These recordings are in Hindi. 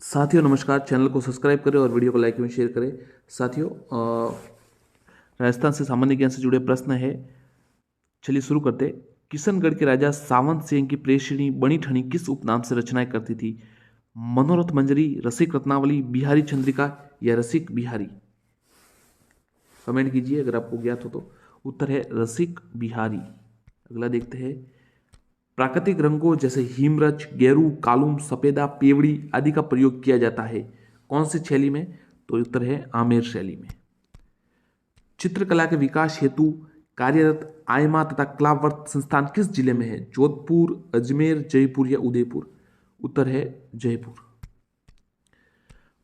साथियों नमस्कार। चैनल को सब्सक्राइब करें और वीडियो को लाइक एवं शेयर करें। साथियों राजस्थान से सामान्य ज्ञान से जुड़े प्रश्न है, चलिए शुरू करते। किशनगढ़ के राजा सावंत सिंह की प्रेषणी बनी ठनी किस उपनाम से रचनाएं करती थी? मनोरथ मंजरी, रसिक रत्नावली, बिहारी चंद्रिका या रसिक बिहारी? कमेंट कीजिए अगर आपको ज्ञात हो तो। उत्तर है रसिक बिहारी। अगला देखते हैं। प्राकृतिक रंगों जैसे हिमरच, गेरू, कालुम, सफेदा, पेवड़ी आदि का प्रयोग किया जाता है कौन सी शैली में? तो उत्तर है आमेर शैली में। चित्रकला के विकास हेतु कार्यरत आयमा तथा क्लावर्त संस्थान किस जिले में है? जोधपुर, अजमेर, जयपुर या उदयपुर? उत्तर है जयपुर।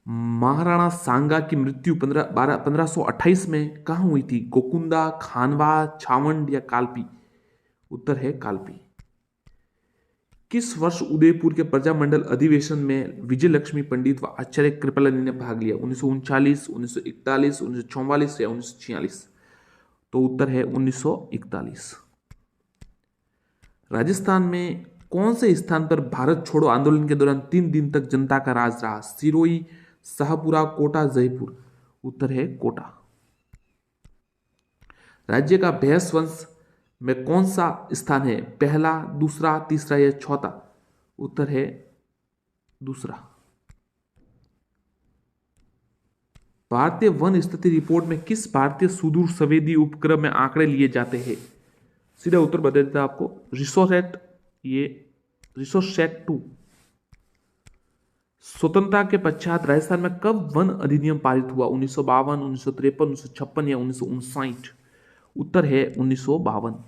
महाराणा सांगा की मृत्यु 1528 में कहाँ हुई थी? गोकुंदा, खानवा, छावंड या कालपी? उत्तर है कालपी। किस वर्ष उदयपुर के प्रजामंडल अधिवेशन में विजय लक्ष्मी पंडित व आचार्य कृपलानी ने भाग लिया? 1939, 1941, 1944 या 1946? तो उत्तर है 1941। राजस्थान में कौन से स्थान पर भारत छोड़ो आंदोलन के दौरान 3 दिन तक जनता का राज रहा? सिरोही, शाहपुरा, कोटा, जयपुर? उत्तर है कोटा। राज्य का भैंस वंश में कौन सा स्थान है? पहला, दूसरा, तीसरा या चौथा? उत्तर है दूसरा। भारतीय वन स्थिति रिपोर्ट में किस भारतीय सुदूर संवेदी उपग्रह में आंकड़े लिए जाते हैं? सीधा उत्तर बता देता है आपको, रिसोसेट। ये रिसोसेट 2। स्वतंत्रता के पश्चात राजस्थान में कब वन अधिनियम पारित हुआ? 1952, 1953, 1956 या 1959? उत्तर है 1952।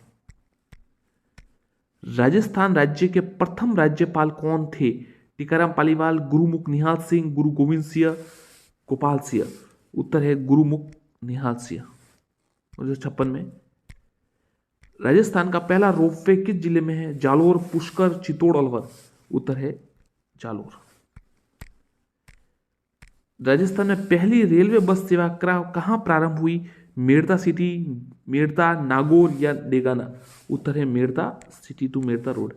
राजस्थान राज्य के प्रथम राज्यपाल कौन थे? टीकाराम पालीवाल, गुरुमुख निहाल सिंह, गुरु गोविंद सिंह, गोपाल सिंह? उत्तर है गुरुमुख निहाल सिंह। 1956 में। राजस्थान का पहला रोपवे किस जिले में है? जालोर, पुष्कर, चित्तौड़, अलवर? उत्तर है जालोर। राजस्थान में पहली रेलवे बस सेवा कहां प्रारंभ हुई? मेड़ता सिटी, मेड़ता, नागौर या डेगाना? उत्तर है Merta city to Merta road.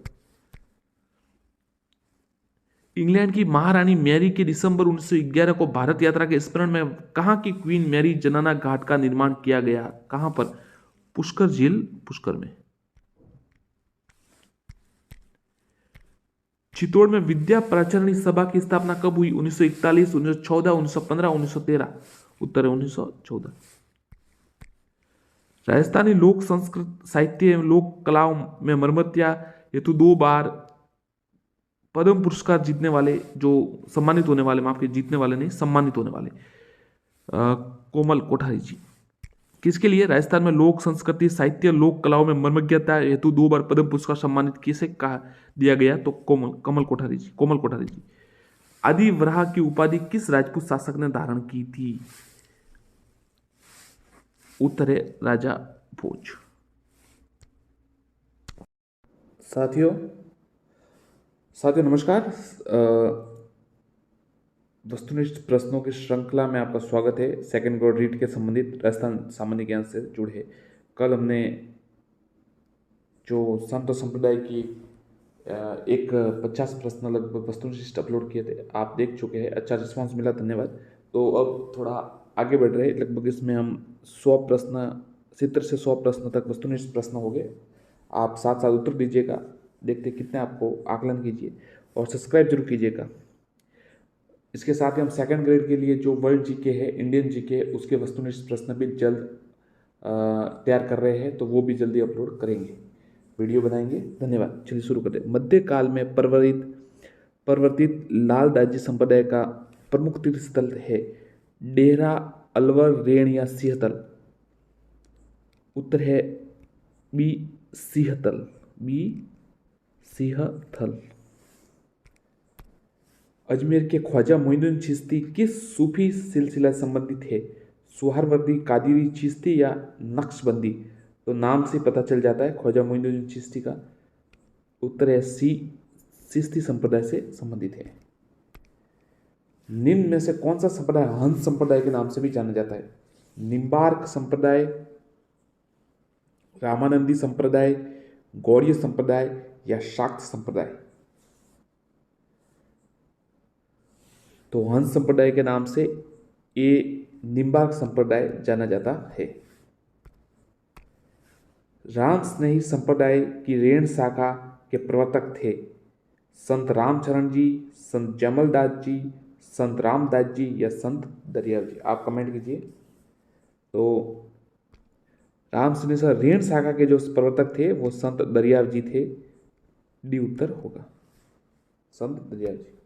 England की महारानी मैरी के दिसंबर 1911 को भारत यात्रा के स्मरण में कहां की क्वीन मैरी जनाना घाट का निर्माण किया गया? कहां पर? पुष्कर झील, पुष्कर में। चित्तौड़ में विद्या प्रचारिणी सभा की स्थापना कब हुई? 1941, 1914, 1915, 1913? उत्तर है 1914। राजस्थानी लोक संस्कृत साहित्य एवं लोक कलाओं में मरमत्या हेतु 2 बार पद्म पुरस्कार जीतने वाले, जो सम्मानित होने वाले, माफ कीजिए जीतने वाले नहीं, सम्मानित होने वाले, कोमल कोठारी जी। किसके लिए? राजस्थान में लोक संस्कृति साहित्य लोक कलाओं में मर्मज्ञता हेतु 2 बार पद्म पुरस्कार सम्मानित किसे कहा दिया गया? तो कोमल कोठारी जी। आदि वराह की उपाधि किस राजपूत शासक ने धारण की थी? उत्तर है राजा भोज। साथियों नमस्कार। वस्तुनिष्ठ प्रश्नों की श्रृंखला में आपका स्वागत है। सेकंड ग्रेड रीड के संबंधित राजस्थान सामान्य ज्ञान से जुड़े कल हमने जो संत संप्रदाय की एक 50 प्रश्न लगभग वस्तुनिष्ठ अपलोड किए थे, आप देख चुके हैं, अच्छा रिस्पांस मिला, धन्यवाद। तो अब थोड़ा आगे बढ़ रहे हैं, लगभग इसमें हम 100 प्रश्न, 70 से 100 प्रश्न तक वस्तुनिष्ठ प्रश्न हो गए। आप साथ साथ उत्तर दीजिएगा, देखते कितने आपको आकलन कीजिए और सब्सक्राइब जरूर कीजिएगा। इसके साथ ही हम सेकंड ग्रेड के लिए जो वर्ल्ड जीके है, इंडियन जीके, उसके वस्तुनिष्ठ प्रश्न भी जल्द तैयार कर रहे हैं, तो वो भी जल्दी अपलोड करेंगे, वीडियो बनाएंगे। धन्यवाद। चलिए शुरू करते हैं। मध्यकाल में परिवर्तित लाल दाजी संप्रदाय का प्रमुख तीर्थ स्थल है डेरा, अलवर, रेण या सिंहतल? उत्तर है बी सिंहतल। अजमेर के ख्वाजा मोइनुद्दीन चिश्ती किस सूफी सिलसिला संबंधित है? सुहरवर्दी, कादिरी, चिश्ती या नक्शबंदी? तो नाम से पता चल जाता है ख्वाजा मोइनुद्दीन चिश्ती का। उत्तर है सी, चिश्ती संप्रदाय से संबंधित है। निम्न में से कौन सा संप्रदाय हंस संप्रदाय के नाम से भी जाना जाता है? निम्बार्क संप्रदाय, रामानंदी संप्रदाय, गौड़ीय संप्रदाय या शाक्त संप्रदाय? तो हंस संप्रदाय के नाम से ये निम्बार्क संप्रदाय जाना जाता है। राम स्नेही संप्रदाय की रेण शाखा के प्रवर्तक थे संत रामचरण जी, संत जमलदास जी, संत रामदास जी या संत दरियाव जी। आप कमेंट कीजिए। तो राम स्नेही रेण शाखा के जो प्रवर्तक थे वो संत दरियाव जी थे। डी उत्तर होगा, संत दरियाव जी।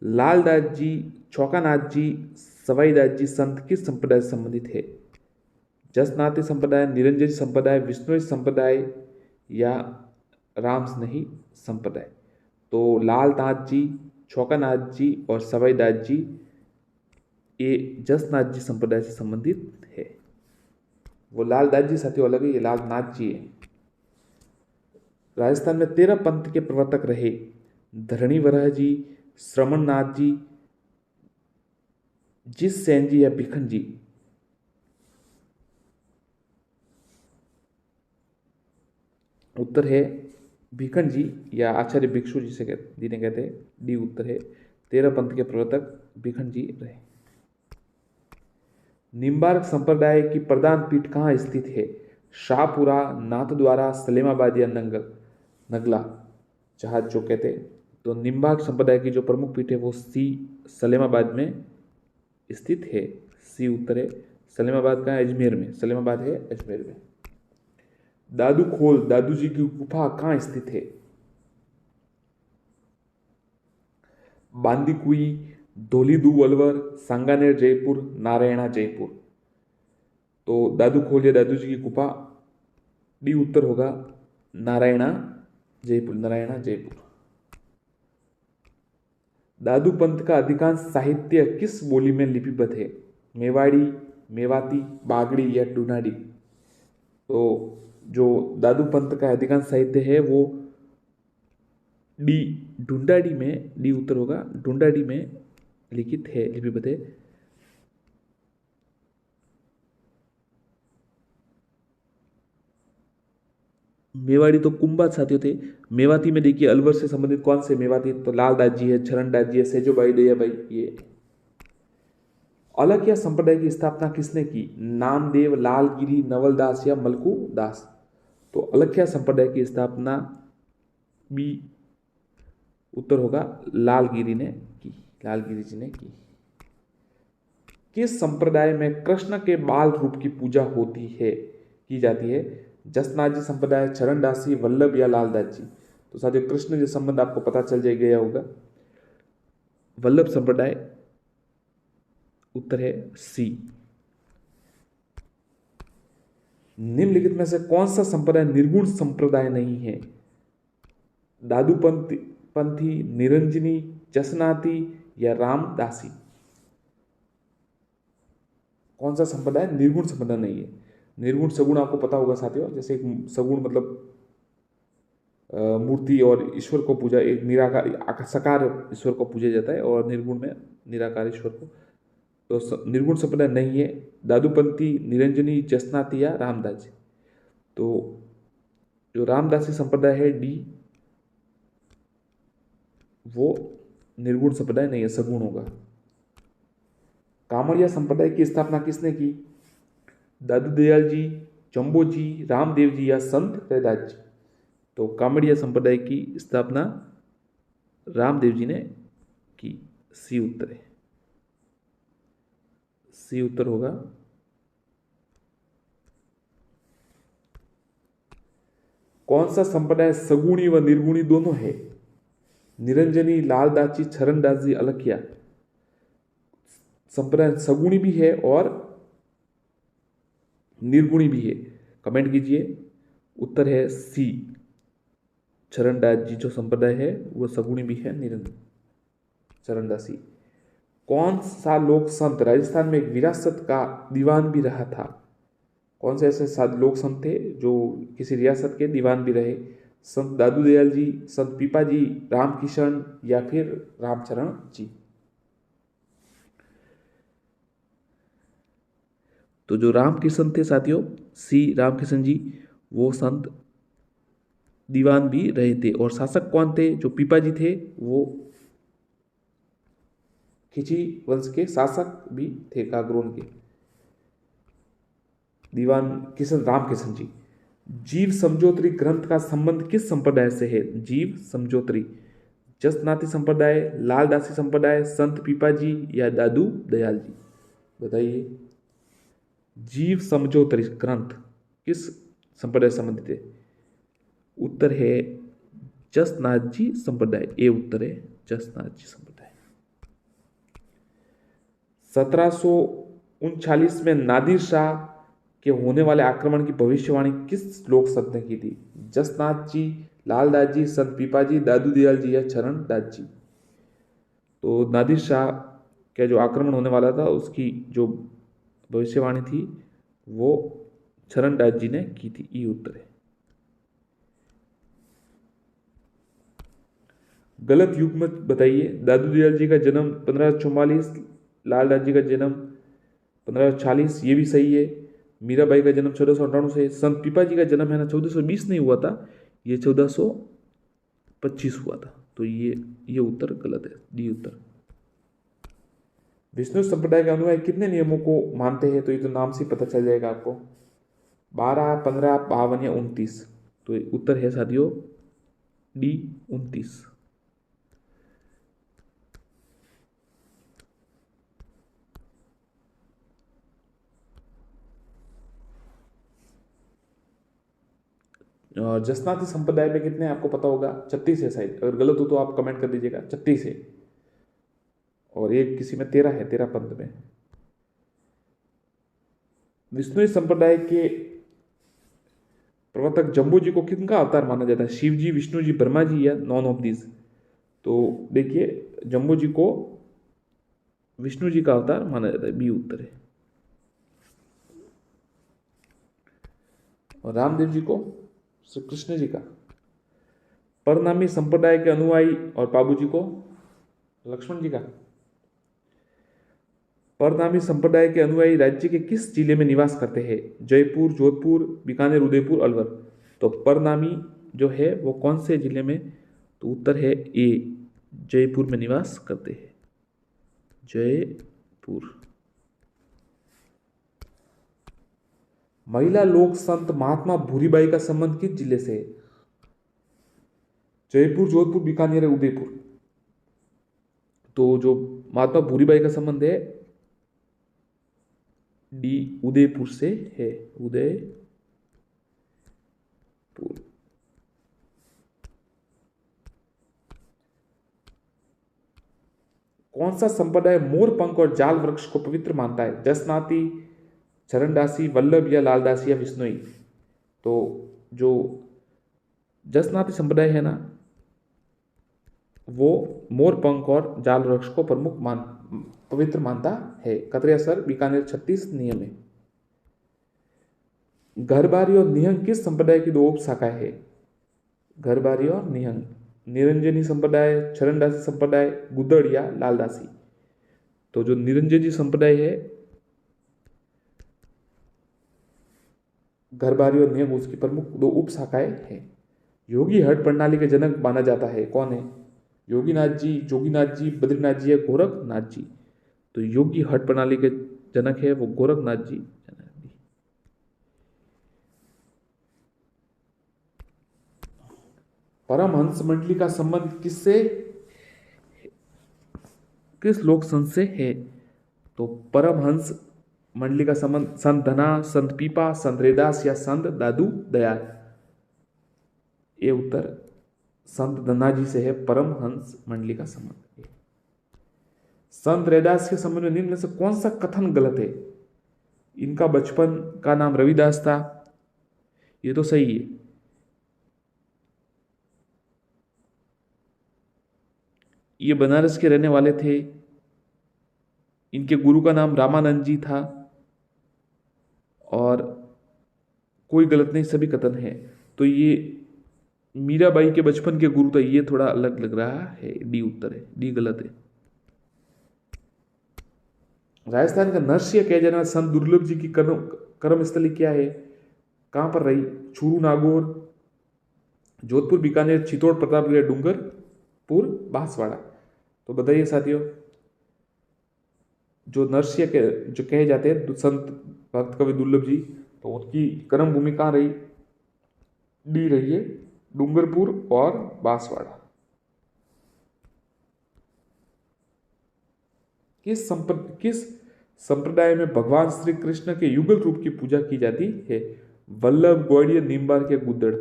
लालदास जी, चौकानाथ जी, सवाईदास जी संत किस संप्रदाय से संबंधित है? जसनाती संप्रदाय, निरंजन संप्रदाय, विष्णु संप्रदाय या राम स्नेही संप्रदाय। तो लालनाथ जी, चौकानाथ जी और सवाईदास जी ये जसनाथ जी संप्रदाय से संबंधित है। वो लालदास जी साथियों अलग है, ये लालनाथ जी है। राजस्थान में 13 पंथ के प्रवर्तक रहे धरणीवरह जी, श्रमणनाथ जी, जिस सेन जी या भिखन जी। उत्तर है भिखन जी या आचार्य भिक्षु जी से जिन्हें कहते हैं। डी उत्तर है, 13 पंथ के प्रवर्तक भिखन जी रहे। निम्बार्क संप्रदाय की प्रधान पीठ कहाँ स्थित है? शाहपुरा, नाथद्वारा, सलेमाबाद या नगला जहाज जो कहते हैं। तो निम्बार्क संप्रदाय की जो प्रमुख पीठ है वो सलेमाबाद में स्थित है। सी उत्तर है। सलेमाबाद का अजमेर में, सलेमाबाद है अजमेर में। दादू खोल दादू जी की गुफा कहाँ स्थित है? बांदीकुई, धौलीधु अलवर, सांगानेर जयपुर, नारायणा जयपुर। तो दादू खोल या दादू जी की गुफा, डी उत्तर होगा नारायणा जयपुर, नारायणा जयपुर। दादू पंथ का अधिकांश साहित्य किस बोली में लिपिबद्ध है? मेवाड़ी, मेवाती, बागड़ी या डूनाडी। तो जो दादू पंथ का अधिकांश साहित्य है वो डी ढूंढाड़ी में, डी उत्तर होगा ढूंढाड़ी में लिखित है, लिपिबद्ध है। मेवाड़ी तो कुंभा साथियों थे। मेवाती में देखिए अलवर से संबंधित कौन से मेवाती? तो लालदास जी है, चरणदास जी है, सेजोबाई दयाबाई ये। अलखिया संप्रदाय की स्थापना किसने की? नामदेव, लालगिरी, नवलदास या मलकू दास। तो अलखिया संप्रदाय की स्थापना बी उत्तर होगा लालगिरी ने की, लालगिरी जी ने की। किस संप्रदाय में कृष्ण के बाल रूप की पूजा होती है, की जाती है? जसनाथ जी संप्रदाय, चरणदासी, वल्लभ या लालदास जी। तो साथियों कृष्ण जी संबंध आपको पता चल गया होगा, वल्लभ संप्रदाय। उत्तर है सी। निम्नलिखित में से कौन सा संप्रदाय निर्गुण संप्रदाय नहीं है? दादू पंथी, निरंजनी, जसनाती या रामदासी। कौन सा संप्रदाय निर्गुण संप्रदाय नहीं है? निर्गुण सगुण आपको पता होगा साथियों। जैसे एक सगुण मतलब मूर्ति और ईश्वर को पूजा, एक निराकार साकार ईश्वर को पूजा जाता है, और निर्गुण में निराकार ईश्वर को। तो निर्गुण संप्रदाय नहीं है दादूपंथी, निरंजनी, जसनाती या रामदास जी। तो जो रामदासी संप्रदाय है डी, वो निर्गुण संप्रदाय नहीं है, सगुण होगा। कामड़िया संप्रदाय की स्थापना किसने की? दादू दयाल जी, चंबो जी, रामदेव जी या संत रैदास जी। तो कामड़िया संप्रदाय की स्थापना रामदेव जी ने की। सी उत्तर है, सी उत्तर होगा। कौन सा संप्रदाय सगुणी व निर्गुणी दोनों है? निरंजनी, लालदासी, चरणदास जी, अलखिया। संप्रदाय सगुणी भी है और निर्गुणी भी है। कमेंट कीजिए। उत्तर है सी, चरणदास जी जो संप्रदाय है वो सगुणी भी है, निरंजन चरणदासी। कौन सा लोक संत राजस्थान में एक विरासत का दीवान भी रहा था? कौन से ऐसे लोक संत थे जो किसी रियासत के दीवान भी रहे? संत दादू दयाल जी, संत पीपा जी, रामकिशन या फिर रामचरण जी। तो जो रामकिशन थे साथियों, सी रामकिशन जी, वो संत दीवान भी रहे थे। और शासक कौन थे? जो पीपा जी थे वो खिची वंश के शासक भी थे कागरोन के। दीवान किशन राम किशन जी। जीव समझोतरी ग्रंथ का संबंध किस संप्रदाय से है? जीव समझोतरी जसनाती संप्रदाय, लालदासी संप्रदाय, संत पीपाजी या दादू दयाल जी? बताइए। जीव समझोतरी ग्रंथ किस संप्रदाय से संबंधित है? उत्तर है जसनाथ जी संप्रदाय। ये उत्तर है जसनाथ जी संप्रदाय। 1739 में नादिर शाह के होने वाले आक्रमण की भविष्यवाणी किस लोक संत ने की थी? जसनाथ जी, लालदास जी, संत पीपाजी, दादू दयाल जी या चरण दास जी? तो नादिर शाह का जो आक्रमण होने वाला था उसकी जो भविष्यवाणी थी वो चरण दास जी ने की थी। ये उत्तर है। गलत युग में बताइए। दादू दयाल जी का जन्म 1544, लालदास जी का जन्म 1540, ये भी सही है। मीराबाई का जन्म 1498 से। संत पीपा जी का जन्म है ना 1420 नहीं हुआ था, ये 1425 हुआ था। तो ये उत्तर गलत है, डी उत्तर। विष्णु संप्रदाय के अनुयायी कितने नियमों को मानते हैं? तो ये तो नाम से पता चल जाएगा आपको। 12, 15, 52 या 29? तो उत्तर है साथियों डी 29। और जसनाती संप्रदाय में कितने आपको पता होगा? 36 है शायद। अगर गलत हो तो आप कमेंट कर दीजिएगा। 36 है। और एक किसी में 13 है, 13 पंथ में। विष्णु संप्रदाय के प्रवर्तक जम्बू जी को किनका अवतार माना जाता है? शिव जी, विष्णु जी, ब्रह्मा जी या नॉन ऑफ दिस? तो देखिए जम्बू जी को विष्णु जी का अवतार माना जाता है। बी उत्तर है। और रामदेव जी को श्री कृष्ण जी का। परनामी संप्रदाय के अनुयायी और बाबू जी को लक्ष्मण जी का। परनामी संप्रदाय के अनुयायी राज्य के किस जिले में निवास करते हैं? जयपुर, जोधपुर, बीकानेर, उदयपुर, अलवर? तो परनामी जो है वो कौन से जिले में? तो उत्तर है ए, जयपुर में निवास करते हैं। जयपुर। महिला लोक संत महात्मा भूरीबाई का संबंध किस जिले से है? जयपुर, जोधपुर, बीकानेर, उदयपुर? तो जो महात्मा भूरीबाई का संबंध है डी उदयपुर से है। उदयपुर। कौन सा संप्रदाय मोर पंख और जाल वृक्ष को पवित्र मानता है? जसनाती, चरणदासी, वल्लभ या लालदासी या विष्णुई? तो जो जसनाती संप्रदाय है ना वो मोर पंख और जाल वृक्ष को पवित्र मानता है। कतरिया सर, बीकानेर, 36 नियम है। घरबारी और निहंग किस संप्रदाय की दो उप शाखाएं है? घरबारी और निहंग। निरंजनी संप्रदाय, चरणदासी संप्रदाय, गुदड़ या लालदासी? तो जो निरंजनी संप्रदाय है घरबारी और निहंग उसकी प्रमुख दो उप शाखाएं हैं। योगी हट प्रणाली के जनक माना जाता है, कौन है? योगीनाथ जी, जोगीनाथ जी, बद्रीनाथ जी या गोरखनाथ जी? तो योगी हट प्रणाली के जनक है वो गोरखनाथ जी। परमहंस मंडली का संबंध किस लोक संत से है? तो परमहंस मंडली का संबंध संत धना, संत पीपा, संत रैदास या संत दादू दयाल? ये उत्तर संत धना जी से है परमहंस मंडली का संबंध। संत रैदास के संबंध में निम्न में से कौन सा कथन गलत है? इनका बचपन का नाम रविदास था, ये तो सही है। ये बनारस के रहने वाले थे, इनके गुरु का नाम रामानंद जी था, और कोई गलत नहीं, सभी कथन है। तो ये मीराबाई के बचपन के गुरु, तो ये थोड़ा अलग लग रहा है। डी उत्तर है, डी गलत है। राजस्थान का नरसिंह कहे जाने वाले संत दुर्लभ जी की कर्मस्थली क्या है? कहां पर रही? चूरू, नागौर, जोधपुर, बीकानेर, चित्तौड़, प्रतापगढ़, डूंगरपुर, बांसवाड़ा? तो बताइए साथियों। जो नरसिंह के जो कहे जाते हैं संत भक्त कवि दुर्लभ जी, तो उनकी कर्म भूमि कहाँ रही? डी रही है डूंगरपुर और बांसवाड़ा। किस संप्रदाय में भगवान श्री कृष्ण के युगल रूप की पूजा की जाती है? वल्लभ, ग्वालियर, निम्बार्क या गुद्दड़?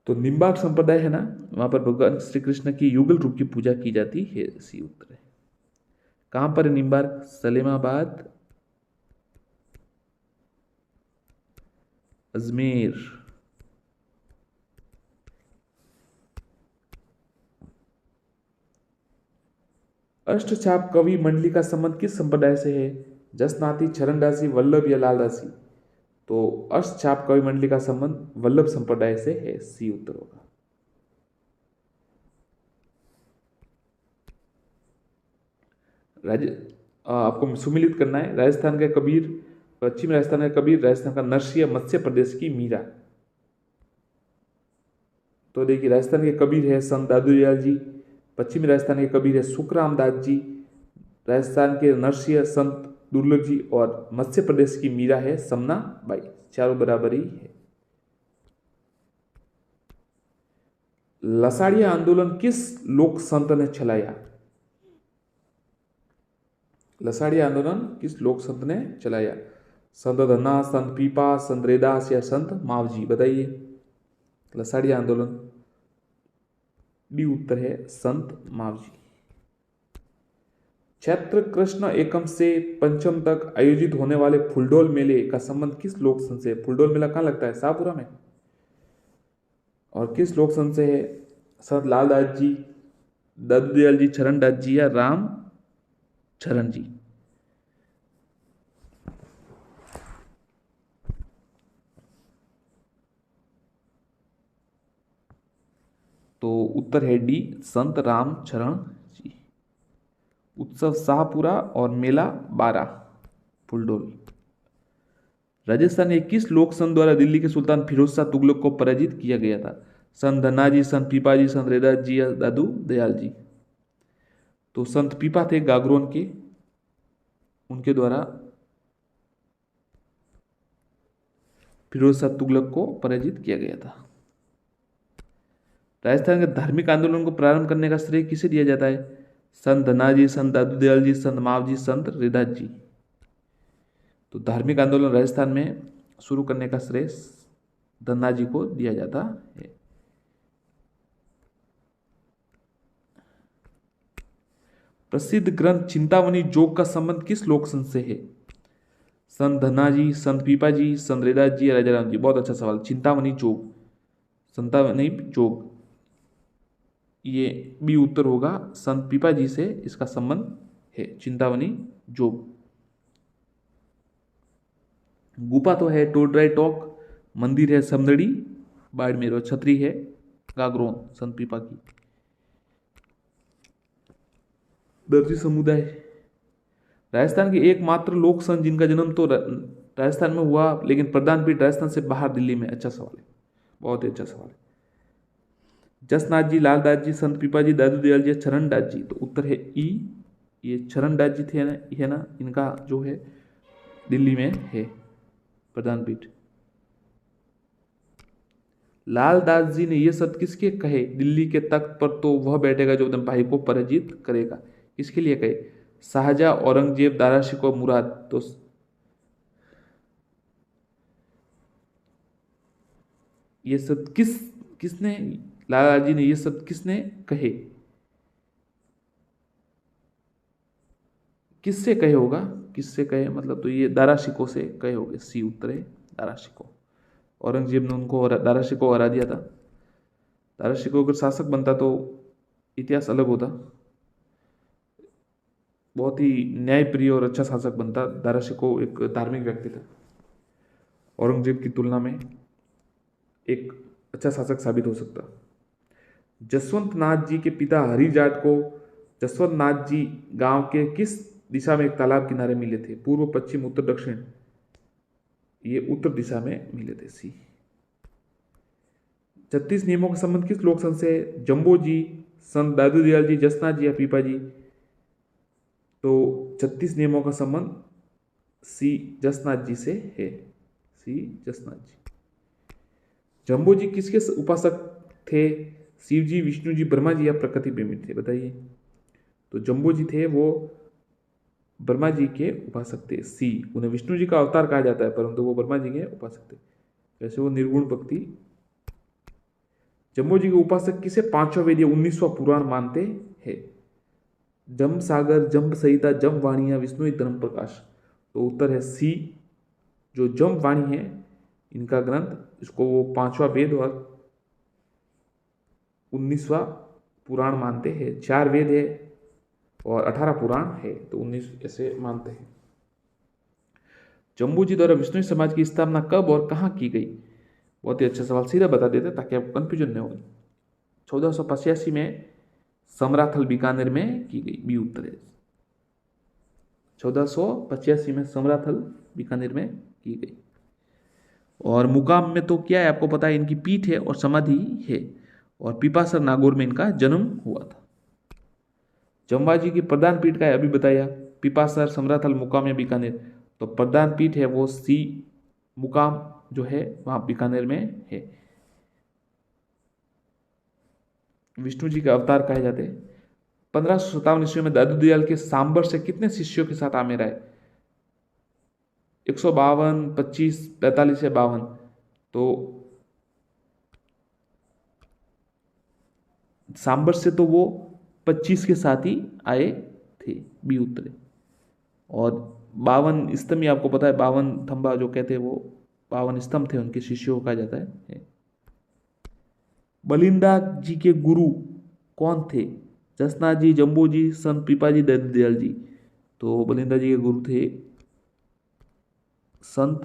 तो निम्बार्क संप्रदाय है ना, वहां पर भगवान श्री कृष्ण की युगल रूप की पूजा की जाती है, सी उत्तर है। कहां पर है निम्बार्क? सलेमाबाद, अजमेर। अष्टचाप कवि मंडली का संबंध किस संप्रदाय से है? जसनाती, चरणदासी, वल्लभ या लालदासी? तो अष्टचाप कवि मंडली का संबंध वल्लभ संप्रदाय से है, सी उत्तर होगा। आपको सुमिलित करना है। राजस्थान का कबीर, पश्चिमी राजस्थान का कबीर, राजस्थान का नरसिंह, मत्स्य प्रदेश की मीरा। तो देखिए, राजस्थान के कबीर है संत दादूदयाल जी, पश्चिमी राजस्थान के कबीर है सुखराम दास जी, राजस्थान के नरसिंह संत दुर्लभ जी, और मत्स्य प्रदेश की मीरा है समना बाई। चारों बराबर ही है। लसाड़िया आंदोलन किस लोक संत ने चलाया? लसाड़िया आंदोलन किस लोक संत ने चलाया? संत धन्ना, संत पीपा, संत रेदास या संत मावजी? बताइए। लसाड़िया आंदोलन, डी उत्तर है संत मावजी। चैत्र कृष्ण एकम से पंचम तक आयोजित होने वाले फुलडोल मेले का संबंध किस लोक संत से? फुलडोल मेला कहाँ लगता है? शाहपुरा में। और किस लोक संत से है? संत लालदास जी, दादूदयाल जी, चरणदास जी या राम चरण जी? तो उत्तर है डी संत रामचरण जी। उत्सव शाहपुरा और मेला बारा फुलडोल। राजस्थान के किस लोक संत द्वारा दिल्ली के सुल्तान फिरोज शाह तुगलक को पराजित किया गया था? संत धन्नाजी, संत पीपाजी, संत रेदास जी या दादू दयाल जी? तो संत पीपा थे गागरोन के, उनके द्वारा फिरोज शाह तुगलक को पराजित किया गया था। राजस्थान के धार्मिक आंदोलन को प्रारंभ करने का श्रेय किसे दिया जाता है? संत धनाजी, संत दादू दयाल जी, संत मावजी, संत रेदास जी? तो धार्मिक आंदोलन राजस्थान में शुरू करने का श्रेय धन्ना जी को दिया जाता है। प्रसिद्ध ग्रंथ चिंतामणि जोग का संबंध किस लोक संत से है? संत धन्ना जी, संत पीपा जी, संत रेदास जी या राजाराम जी? बहुत अच्छा सवाल। चिंतामणि जोग, संतामणि जोग, ये बी उत्तर होगा। संत पीपा जी से इसका संबंध है, चिंतामणि जोग। गुफा तो है टोडराय टॉक, मंदिर है समदड़ी बाड़मेर, और छतरी है गागरोन संत पीपा की। दर्जी समुदाय, राजस्थान के एकमात्र लोक संत जिनका जन्म तो राजस्थान में हुआ लेकिन प्रधान पीठ राजस्थान से बाहर दिल्ली में। अच्छा सवाल है, बहुत ही अच्छा सवाल है। जसनाथ जी, लालदास जी, संत पीपा जी, दादू दयाल जी, चरणदास जी? तो उत्तर है ई, ये चरणदास जी थे ना, है ना, इनका जो है दिल्ली में है प्रधान पीठ। लालदास जी ने यह सत्य किसके कहे? दिल्ली के तख्त पर तो वह बैठेगा जो अपने भाई को पराजित करेगा। किसके लिए कहे? शाहजहां, औरंगजेब, दारा शिकोह, मुराद? तो ये सत्य किसने, लालदास जी ने यह सत्य किसने कहे? किससे कहे होगा? किससे कहे मतलब, तो ये दारा शिकोह से कहे होगे, सी उत्तर है दारा शिकोह। औरंगजेब ने उनको दारा शिकोह हरा दिया था। दारा शिकोह अगर शासक बनता तो इतिहास अलग होता, बहुत ही न्यायप्रिय और अच्छा शासक बनता। दारा शिकोह एक धार्मिक व्यक्ति था, औरंगजेब की तुलना में एक अच्छा शासक साबित हो सकता। जसवंत नाथ जी के पिता हरि जाट को जसवंत नाथ जी गांव के किस दिशा में एक तालाब किनारे मिले थे? पूर्व, पश्चिम, उत्तर, दक्षिण? ये उत्तर दिशा में मिले थे, सी। 36 नियमों का संबंध किस लोक संत से? जम्बो जी, संत दादू दयाल जी, जसनाथ जी या पीपा जी? तो 36 नियमों का संबंध सी जसनाथ जी से है। सी जसनाथ जी। जम्बो जी किसके उपासक थे? शिव जी, विष्णु जी, ब्रह्मा जी या प्रकृति प्रेमी थे? बताइए। तो जम्बो जी थे वो ब्रह्मा जी के उपासक थे। सी, उन्हें विष्णु जी का अवतार कहा जाता है परंतु वो ब्रह्मा जी के उपासक थे। वैसे वो निर्गुण भक्ति। जम्बो जी के उपासक किसे पांचवा वेद या 19वां पुराण मानते हैं? जम सागर, जम्ब संहिता, जम वाणी या विष्णु धर्म प्रकाश? तो उत्तर है सी, जो जम वाणी है इनका ग्रंथ, इसको वो पांचवा वेद और 19वां पुराण मानते हैं। 4 वेद है और 18 पुराण है, तो 19 ऐसे मानते हैं। जम्बू जी द्वारा विष्णु समाज की स्थापना कब और कहाँ की गई? बहुत ही अच्छा सवाल, सीधा बता देते ताकि आपको कंफ्यूजन नहीं होगी। 1485 में समराथल बीकानेर में की गई। बी उत्तर है। 1485 में समराथल बीकानेर में की गई। और मुकाम में तो क्या है आपको पता है, इनकी पीठ है और समाधि है। और पिपासर नागौर में इनका जन्म हुआ था। जमवाजी की प्रधान पीठ का है, अभी बताया, पिपासर, समराथल, मुकाम या बीकानेर। तो प्रधान पीठ है वो सी, मुकाम जो है वहां बीकानेर में है। विष्णु जी के अवतार कहे जाते हैं। 1557 ईस्वी में दादू दयाल के सांबर से कितने शिष्यों के साथ आमेर आए? 152, 25, 45 या 52? तो सांबर से तो वो 25 के साथ ही आए थे। बी उत्तरे। और 52 स्तंभ, आपको पता है 52 थंबा जो कहते हैं वो 52 स्तंभ थे, उनके शिष्यों को कहा जाता है। बलिंदा जी के गुरु कौन थे? जसनाथ जी, जम्बू जी, संत पीपाजी, दयाल जी? तो बलिंदा जी के गुरु थे संत,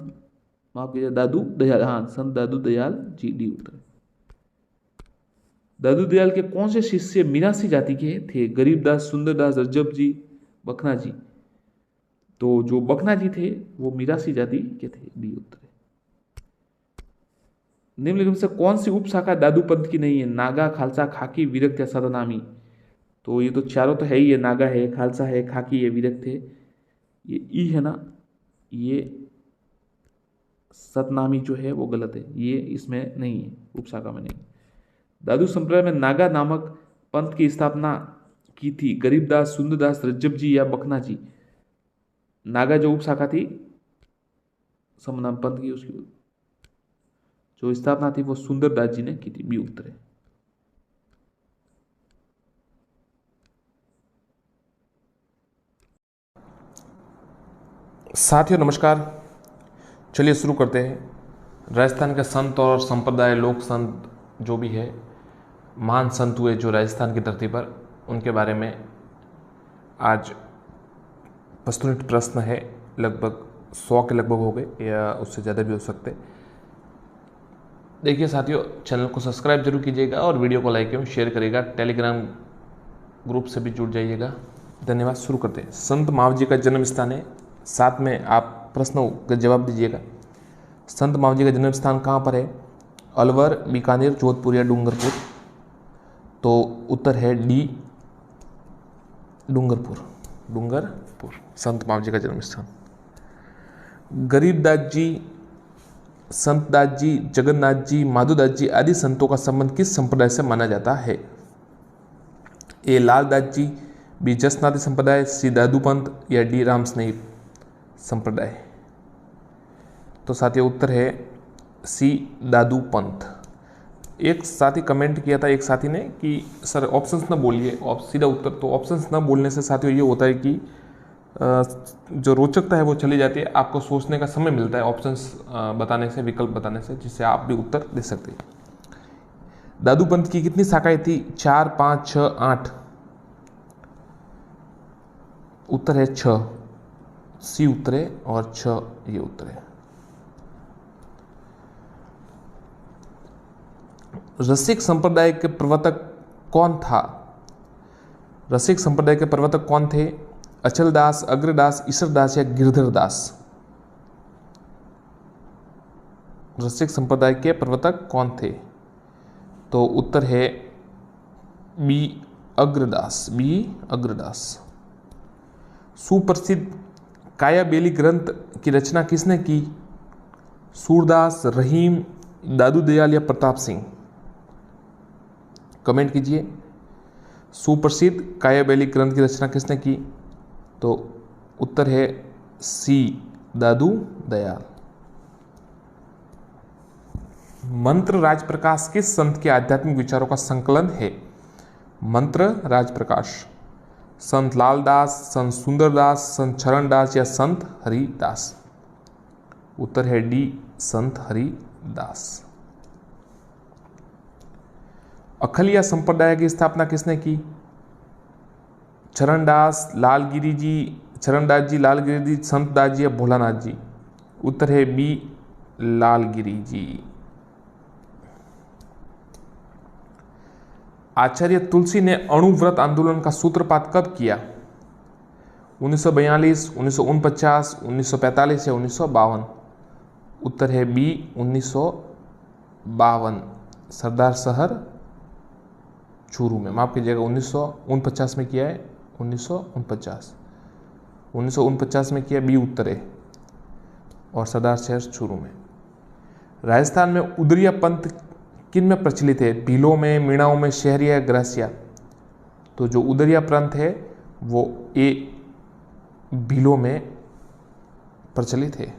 माफ कीजिए, दादू दयाल। हाँ, संत दादू दयाल जी। डी उत्तर। दादू दयाल के कौन से शिष्य मीरासी जाति के थे? गरीबदास, सुंदरदास, रज्जब जी, बखना जी? तो जो बखना जी थे वो मीरासी जाति के थे। डी उत्तर। निम्नलिखित में से कौन सी उपशाखा दादू पंथ की नहीं है? नागा, खालसा, खाकी, विरक्त या सतनामी? तो ये तो चारों तो है ही है, नागा है, खालसा है, खाकी है, विरक्त है। ये ई है ना, ये सतनामी जो है वो गलत है, ये इसमें नहीं है, उपशाखा में नहीं। दादू संप्रदाय में नागा नामक पंथ की स्थापना की थी गरीबदास, सुंदरदास, रज्जब जी या बखना जी? नागा जो उपशाखा थी समनाम पंथ की, उसकी जो स्थापना थी वो सुंदरदास जी ने की थी। बी उत्तर है। साथियों नमस्कार, चलिए शुरू करते हैं। राजस्थान के संत और संप्रदाय, लोक संत जो भी है, महान संत हुए जो राजस्थान की धरती पर, उनके बारे में आज प्रस्तुत प्रश्न है। लगभग 100 के लगभग हो गए या उससे ज़्यादा भी हो सकते। देखिए साथियों, चैनल को सब्सक्राइब जरूर कीजिएगा और वीडियो को लाइक एवं शेयर करिएगा। टेलीग्राम ग्रुप से भी जुड़ जाइएगा। धन्यवाद। शुरू करते हैं। संत मावजी का जन्म स्थान है, साथ में आप प्रश्नों का जवाब दीजिएगा। संत मावजी का जन्म स्थान कहाँ पर है? अलवर, बीकानेर, जोधपुर या डूंगरपुर? तो उत्तर है डी, डूंगरपुर। डूंगरपुर संत मावजी का जन्म स्थान। गरीबदास जी, संतदास जी, जगन्नाथ जी, माधोदास जी आदि संतों का संबंध किस संप्रदाय से माना जाता है? ए लालदास जी, बी जसनाथी संप्रदाय, सी दादू पंथ या डी रामस्नेही संप्रदाय? तो साथियों उत्तर है सी, दादू पंथ। एक साथी कमेंट किया था, एक साथी ने, कि सर ऑप्शंस ना बोलिए, सीधा उत्तर। तो ऑप्शंस ना बोलने से साथियों ये होता है कि जो रोचकता है वो चली जाती है, आपको सोचने का समय मिलता है ऑप्शंस बताने से, विकल्प बताने से, जिससे आप भी उत्तर दे सकते हैं। दादू पंथ की कितनी शाखाएं थी? 4, 5, 6, 8? उत्तर है 6, सी उत्तर है, और 6 ये उत्तर है। रसिक संप्रदाय के प्रवर्तक कौन था? रसिक संप्रदाय के प्रवर्तक कौन थे? अचलदास, अग्रदास, ईश्वरदास या गिरधरदास? रसिक संप्रदाय के प्रवर्तक कौन थे? तो उत्तर है बी, अग्रदास। बी, अग्रदास। सुप्रसिद्ध कायाबेली ग्रंथ की रचना किसने की? सूरदास, रहीम, दादू दयाल या प्रताप सिंह? कमेंट कीजिए। सुप्रसिद्ध कायाबेली ग्रंथ की रचना किसने की? तो उत्तर है सी, दादू दयाल। मंत्र राजप्रकाश किस संत के आध्यात्मिक विचारों का संकलन है? मंत्र राजप्रकाश। संत लालदास, संत सुंदरदास, संत चरणदास या संत हरिदास? उत्तर है डी, संत हरिदास। अखलिया संप्रदाय की स्थापना किसने की? चरणदास, लालगिरी जी, चरणदास जी, लालगिरी जी, संत दास जी या भोलानाथ जी? उत्तर है बी, लालगिरी जी। आचार्य तुलसी ने अणुव्रत आंदोलन का सूत्रपात कब किया? 1942, 1949, 1945 या 1952? उत्तर है बी, 1952, सरदार शहर चूरू में। माफ कीजिएगा, 1949 में किया है, 1949 में किया, बी उत्तर है, और सरदार शहर चूरू में। राजस्थान में उदरिया पंथ किन में प्रचलित है? भीलों में, मीणाओं में, शहरिया या ग्रासिया? तो जो उदरिया पंथ है वो ए, भीलों में प्रचलित है।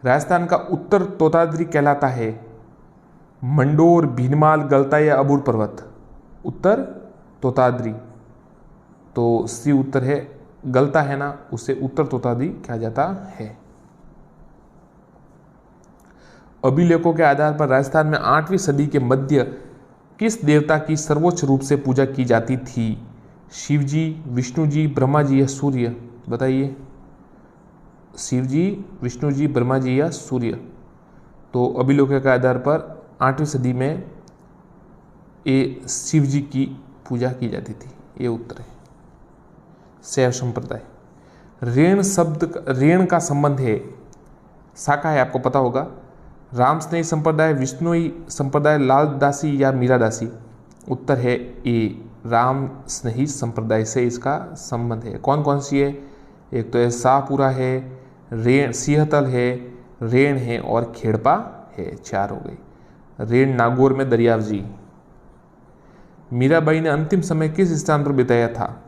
राजस्थान का उत्तर तोताद्री कहलाता है? मंडोर, भीनमाल, गलता या अबूर पर्वत? उत्तर तोताद्री। तो सी उत्तर है, गलता है ना, उसे उत्तर तोताद्री कहा जाता है। अभिलेखों के आधार पर राजस्थान में 8वीं सदी के मध्य किस देवता की सर्वोच्च रूप से पूजा की जाती थी? शिव जी, विष्णु जी, ब्रह्मा जी या सूर्य? बताइए। शिव जी, विष्णु जी, ब्रह्मा जी या सूर्य? तो अभिलेखों के आधार पर 8वीं सदी में शिव जी की पूजा की जाती थी, ये उत्तर है। शैव संप्रदाय। रेण का संबंध है, शाखा है, आपको पता होगा। राम स्नेही संप्रदाय, विष्णुई संप्रदाय, लाल दासी या मीरा दासी? उत्तर है ए, राम स्नेही संप्रदाय से इसका संबंध है। कौन कौन सी है? एक तो है शाहपुरा है, रेण सिंहतल है, रेण है और खेड़पा है। 4 हो गई। रेण नागौर में दरियावजी। मीराबाई ने अंतिम समय किस स्थान पर बिताया था?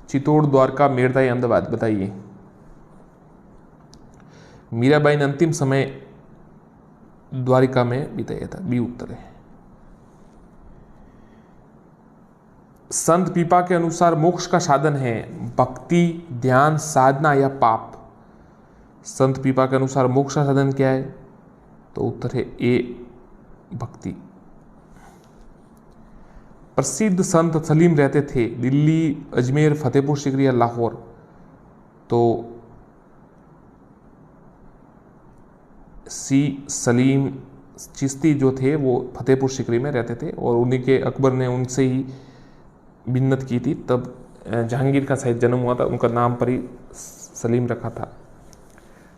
चित्तौड़, द्वारका, मेड़ता या अहमदाबाद? बताइए। मीराबाई ने अंतिम समय द्वारिका में बिताया था, बी उत्तर है। संत पीपा के अनुसार मोक्ष का साधन है भक्ति, ध्यान, साधना या पाप? संत पीपा के अनुसार मोक्ष का साधन क्या है? तो उत्तर है ए, भक्ति। प्रसिद्ध संत सलीम रहते थे दिल्ली, अजमेर, फतेहपुर सीकरी या लाहौर? तो सी, सलीम चिश्ती जो थे वो फतेहपुर सीकरी में रहते थे और उन्हीं के अकबर ने उनसे ही बिन्नत की थी, तब जहांगीर का शायद जन्म हुआ था, उनका नाम पर ही सलीम रखा था।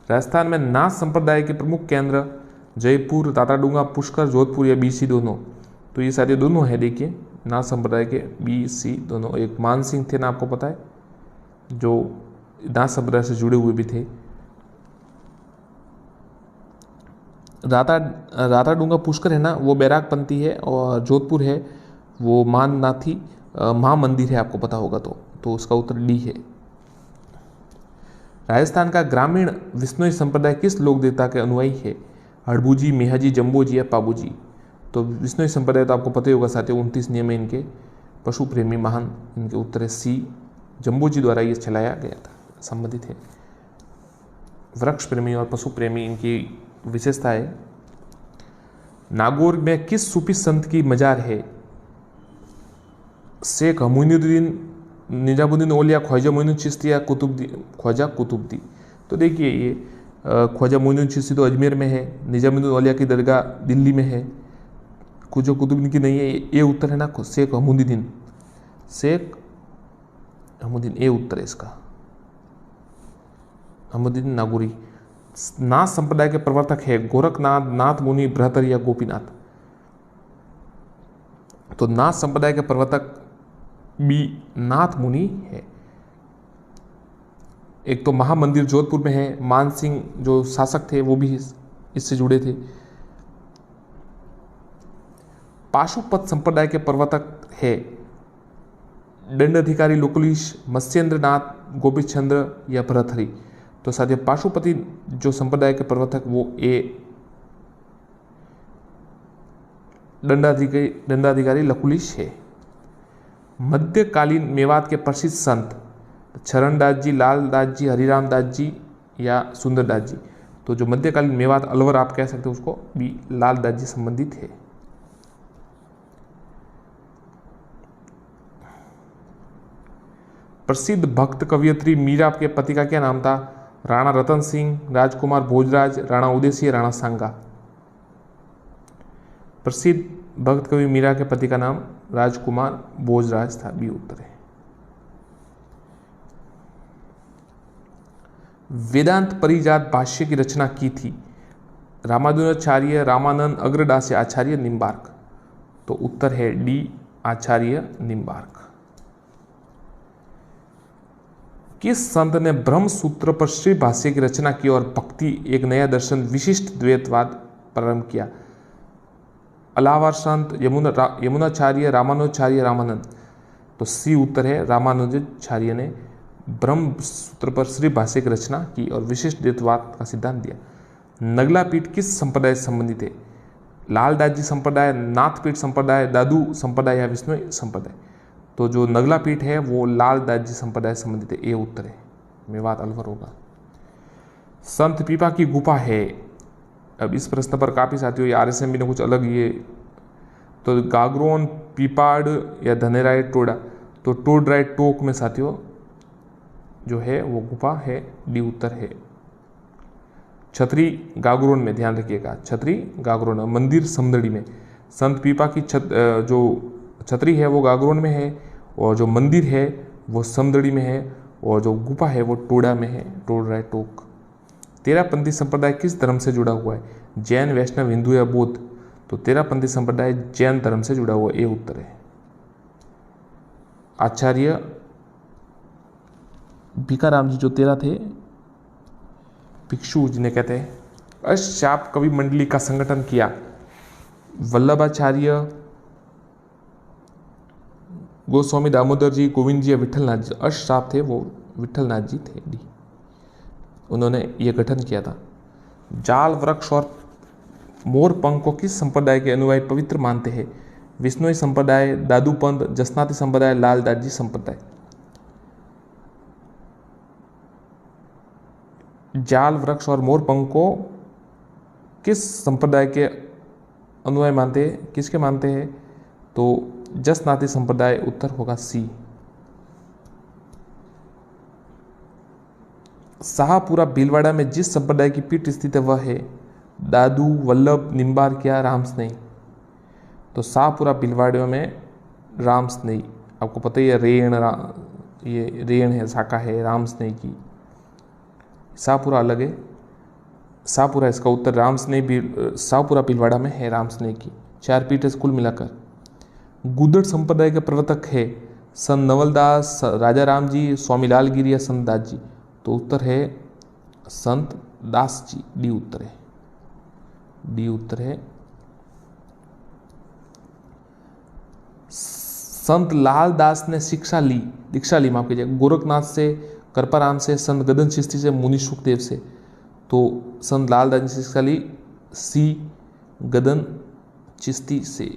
राजस्थान में नाथ संप्रदाय के प्रमुख केंद्र जयपुर, ताताडूंगा, पुष्कर, जोधपुर या बी, सी दोनों? तो ये सारे दोनों है, देखिए नाथ संप्रदाय के, बी, सी दोनों। एक मान सिंह थे ना, आपको पता है, जो नाथ संप्रदाय से जुड़े हुए भी थे। राताडूंगा पुष्कर है ना, वो बैरागपंथी है, और जोधपुर है वो माननाथी महामंदिर है, आपको पता होगा तो उसका उत्तर डी है। राजस्थान का ग्रामीण विश्नोई संप्रदाय किस लोक देवता के अनुयायी है? हड़बूजी, मेहाजी, जम्बोजी या पाबूजी? तो विश्नोई संप्रदाय तो आपको पता ही होगा साथियों, 29 नियम है इनके, पशु प्रेमी महान, इनके उत्तर है सी, जम्बोजी द्वारा ये चलाया गया था, संबंधित है। वृक्ष प्रेमी और पशु प्रेमी इनकी विशेषता है। नागौर में किस सूफी संत की मजार है? शेख मोइनुद्दीन, निजामुद्दीन औलिया, ख्वाजा मोइनुद्दीन चिश्ती या ख्वाजा कुतुबदी? तो देखिए ये ख्वाजा मोइनुद्दीन चिश्ती तो अजमेर में है, निजामुद्दीन औलिया की दरगाह दिल्ली में है, ख्वाजा कुतुबदी की नहीं है, ये उत्तर है ना, शेख मोइनुद्दीन, शेख मोइनुद्दीन, ये उत्तर है इसका, मोइनुद्दीन नागौरी। नाथ संप्रदाय के प्रवर्तक है गोरखनाथ, नाथ मुनि, बृहतर या गोपीनाथ? तो नाथ संप्रदाय के प्रवर्तक बी, नाथ मुनि है। एक तो महामंदिर जोधपुर में है, मान सिंह जो शासक थे वो भी इससे जुड़े थे। पाशुपत संप्रदाय के प्रवर्तक है दंडाधिकारी लकुलिश, मत्स्येंद्र नाथ, गोपी चंद्र या भरतहरि। तो साथियों पाशुपति जो संप्रदाय के प्रवर्तक वो दंडाधिकारी लकुलिश है। मध्यकालीन मेवात के प्रसिद्ध संत चरणदास जी, लालदास जी, हरिराम दास जी या सुंदरदास जी। तो जो मध्यकालीन मेवात अलवर आप कह सकते हो उसको भी लालदास जी संबंधित है। प्रसिद्ध भक्त कवियत्री मीरा के पति का क्या नाम था? राणा रतन सिंह, राजकुमार भोजराज, राणा उदयसिंह, राणा सांगा। प्रसिद्ध भक्त कवि मीरा के पति का नाम राजकुमार भोजराज था, बी उत्तर है। वेदांत परिजात भाष्य की रचना की थी रामानुजाचार्य, रामानंद, अग्रदास या आचार्य निम्बार्क। तो उत्तर है डी आचार्य निम्बार्क। किस संत ने ब्रह्म सूत्र पर श्री भाष्य की रचना की और भक्ति एक नया दर्शन विशिष्ट द्वैतवाद प्रारंभ किया? अलाहाबाद संत, यमुनाचार्य, रामानुजाचार्य, रामानंद। तो सी उत्तर है रामानुजाचार्य ने ब्रह्म सूत्र पर श्री भाष्य की रचना की और विशिष्ट द्वैतवाद का सिद्धांत दिया। नगला पीठ किस संप्रदाय से संबंधित है? लालदास जी संप्रदाय, नाथपीठ संप्रदाय, दादू संप्रदाय या विष्णु संप्रदाय। तो जो नगला पीठ है वो लालदास जी संप्रदाय से संबंधित है, ए उत्तर है, मेवात अलवर होगा। संत पीपा की गुफा है। अब इस प्रश्न पर काफ़ी साथियों आरएसएमबी ने कुछ अलग ये तो गागरोन, पीपाड़ या धनेराय टोडा। तो टोडराय टोक में साथियों जो है वो गुफा है, डी उत्तर है। छतरी गागरोन में, ध्यान रखिएगा, छतरी गागरोन मंदिर समदड़ी में। संत पीपा की जो छतरी है वो गागरोन में है और जो मंदिर है वो समदड़ी में है और जो गुफा है वो टोडा में है, टोडराय टोक। तेरापंथी संप्रदाय किस धर्म से जुड़ा हुआ है? जैन, वैष्णव, हिंदू या बौद्ध। तो तेरापंथी संप्रदाय जैन धर्म से जुड़ा हुआ, ए उत्तर है। आचार्य भिकाराम जी जो तेरा थे भिक्षु जिन्हें कहते हैं। अष्टचाप कवि मंडली का संगठन किया वल्लभाचार्य, गोस्वामी दामोदर जी, गोविंद जी या विठलनाथ जी। अष्टचाप थे वो विठलनाथ जी थे, डी, उन्होंने ये गठन किया था। जाल वृक्ष और मोर पंख को किस संप्रदाय के अनुयायी पवित्र मानते हैं? विष्णुई संप्रदाय, दादू पंथ, जसनाती संप्रदाय, लालदास जी संप्रदाय। जाल वृक्ष और मोर पंख को किस संप्रदाय के अनुयायी मानते हैं? किसके मानते हैं? तो जसनाती संप्रदाय, उत्तर होगा सी। शाहपुरा भीलवाड़ा में जिस संप्रदाय की पीठ स्थित है वह है दादू, वल्लभ, निम्बार्क या रामस्नेही। तो शाहपुरा भीलवाड़ा में रामस्नेही, आपको पता ही है ये रेण है, शाखा है रामस्नेही की। शाहपुरा अलग है, शाहपुरा इसका उत्तर, रामस्नेही भी शाहपुरा भीलवाड़ा में है रामस्नेही की। 4 पीठ है कुल मिलाकर। गुदड़ संप्रदाय के प्रवर्तक है संत नवलदास, राजा राम जी, स्वामी लालगिरी या संत दास जी। तो उत्तर है संत दास जी, डी उत्तर है, डी उत्तर है। संत लालदास ने दीक्षा ली माफ कीजिए, गोरखनाथ से, करपाराम से, संत गदन चिश्ती से, मुनि सुखदेव से। तो संत लालदास ने शिक्षा ली सी गदन चिश्ती से,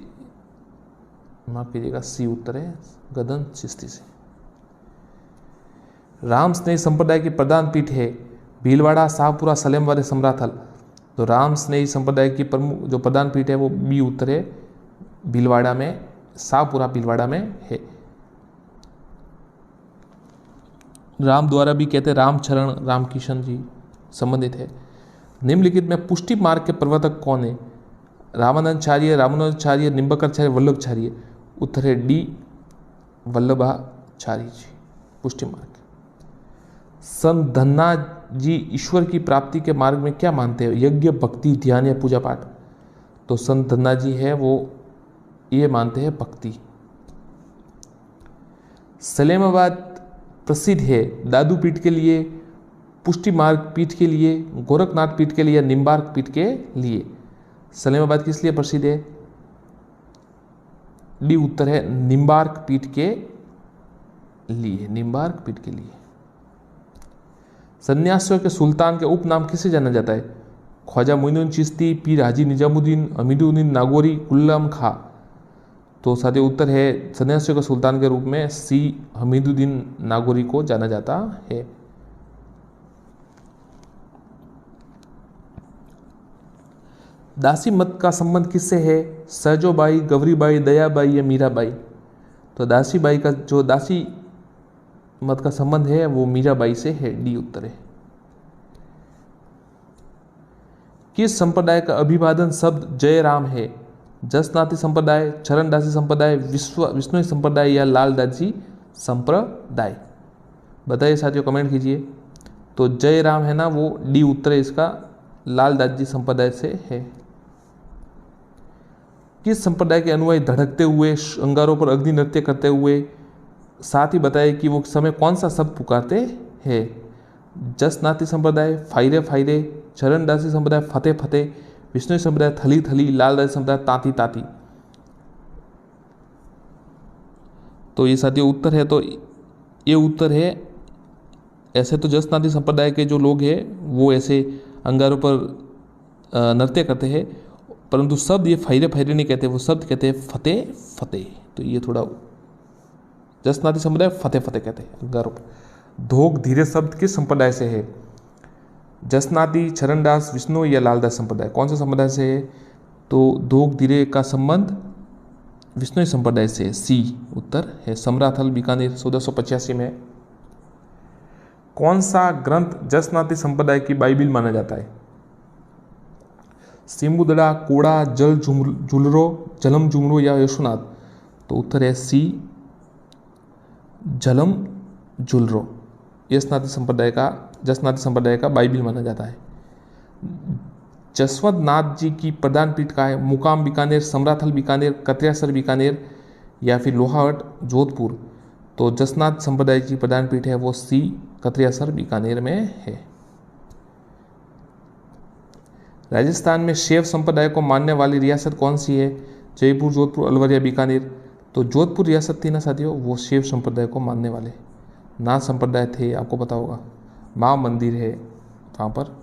माफ कीजिएगा, सी उत्तर है, गदन चिश्ती से। राम स्नेही संप्रदाय की प्रधान पीठ है भीलवाड़ा, शाहपुरा, सलेम वाले समराथल। तो राम स्नेही संप्रदाय की प्रमुख जो प्रधान पीठ है वो बी उत्तर है, भीलवाड़ा में, शाहपुरा भीलवाड़ा में है। राम द्वारा भी कहते हैं रामचरण, रामकिशन जी संबंधित है। निम्नलिखित में पुष्टि मार्ग के प्रवर्तक कौन है? रामानंदाचार्य, रामानुजाचार्य, निम्बकाचार्य, वल्लभाचार्य। उत्तर है डी वल्लभाचार्य जी, पुष्टि मार्ग। संत धन्ना जी ईश्वर की प्राप्ति के मार्ग में क्या मानते हैं? यज्ञ, भक्ति, ध्यान या पूजा पाठ। तो संत धन्ना जी है वो ये मानते हैं भक्ति। सलेमाबाद प्रसिद्ध है दादू पीठ के लिए, पुष्टि मार्ग पीठ के लिए, गोरखनाथ पीठ के लिए या निम्बार्क पीठ के लिए? सलेमाबाद किस लिए प्रसिद्ध है? डी उत्तर है निम्बार्क पीठ के लिए, निम्बार्क पीठ के लिए। सन्यासियों के सुल्तान के उपनाम किसे जाना जाता है? ख्वाजा मोइनुद्दीन चिश्ती, पीर हाजी निजामुद्दीन, हमीदुद्दीन नागौरी, कुल्लम खां। तो साथियों उत्तर है सन्यासियों के सुल्तान के रूप में सी हमीदुद्दीन नागौरी को जाना जाता है। दासी मत का संबंध किससे है? सहजोबाई, गौरीबाई, दयाबाई या मीराबाई? तो दासीबाई का जो दासी मत का संबंध है वो मीराबाई से है, डी उत्तर है। किस संप्रदाय का अभिवादन शब्द जय राम है? जसनाती संप्रदाय, चरणदासी संप्रदाय, विष्णुई संप्रदाय या लालदासी संप्रदाय? बताइए साथियों, कमेंट कीजिए। तो जय राम है ना, वो डी उत्तर है इसका, लालदासी संप्रदाय से है। किस संप्रदाय के अनुयायी धड़कते हुए, अंगारों पर अग्नि नृत्य करते हुए, साथ ही बताए कि वो समय कौन सा शब्द पुकारते हैं? जसनाती संप्रदाय, फायरे फायरे, चरणदासी संप्रदाय फतेह फतेह, विष्णु संप्रदाय थली थली, लालदासी संप्रदाय ताती ताती? तो ये साथियों उत्तर है, तो ये उत्तर है। ऐसे तो जसनाती संप्रदाय के जो लोग हैं वो ऐसे अंगारों पर नृत्य करते हैं, परंतु शब्द ये फायरे फायरे नहीं कहते, वो शब्द कहते हैं फतेह फतेह। तो ये थोड़ा जसनाती संप्रदाय फतेह फतेह कहते हैं अंगारों पर। धोक धीरे शब्द किस संप्रदाय से है? जसनाती, चरणदास, विष्णु या लालदास संप्रदाय? कौन से संप्रदाय से है? तो धोक धीरे का संबंध विष्णु संप्रदाय से, सी उत्तर है। समराथल बीकानेर 1485 में। कौन सा ग्रंथ जसनाती संप्रदाय की बाइबिल माना जाता है? सिमुदड़ा, कोड़ा, जल झुलरो, जलम झुमरो या यशुनाथ? तो उत्तर है सी झलम झुलरो, जसनाती संप्रदाय का बाइबिल माना जाता है। जसवंत नाथ जी की प्रधान पीठ का है? मुकाम बीकानेर, समराथल बीकानेर, कत्रियासर बीकानेर या फिर लोहावट जोधपुर? तो जसनाथ संप्रदाय की प्रधान पीठ है वो सी कत्रियासर बीकानेर में है। राजस्थान में शैव संप्रदाय को मानने वाली रियासत कौन सी है? जयपुर, जोधपुर, अलवर या बीकानेर? तो जोधपुर रियासत थी ना साथियों, वो शैव संप्रदाय को मानने वाले। नाथ संप्रदाय थे, आपको पता होगा, माँ मंदिर है वहाँ पर।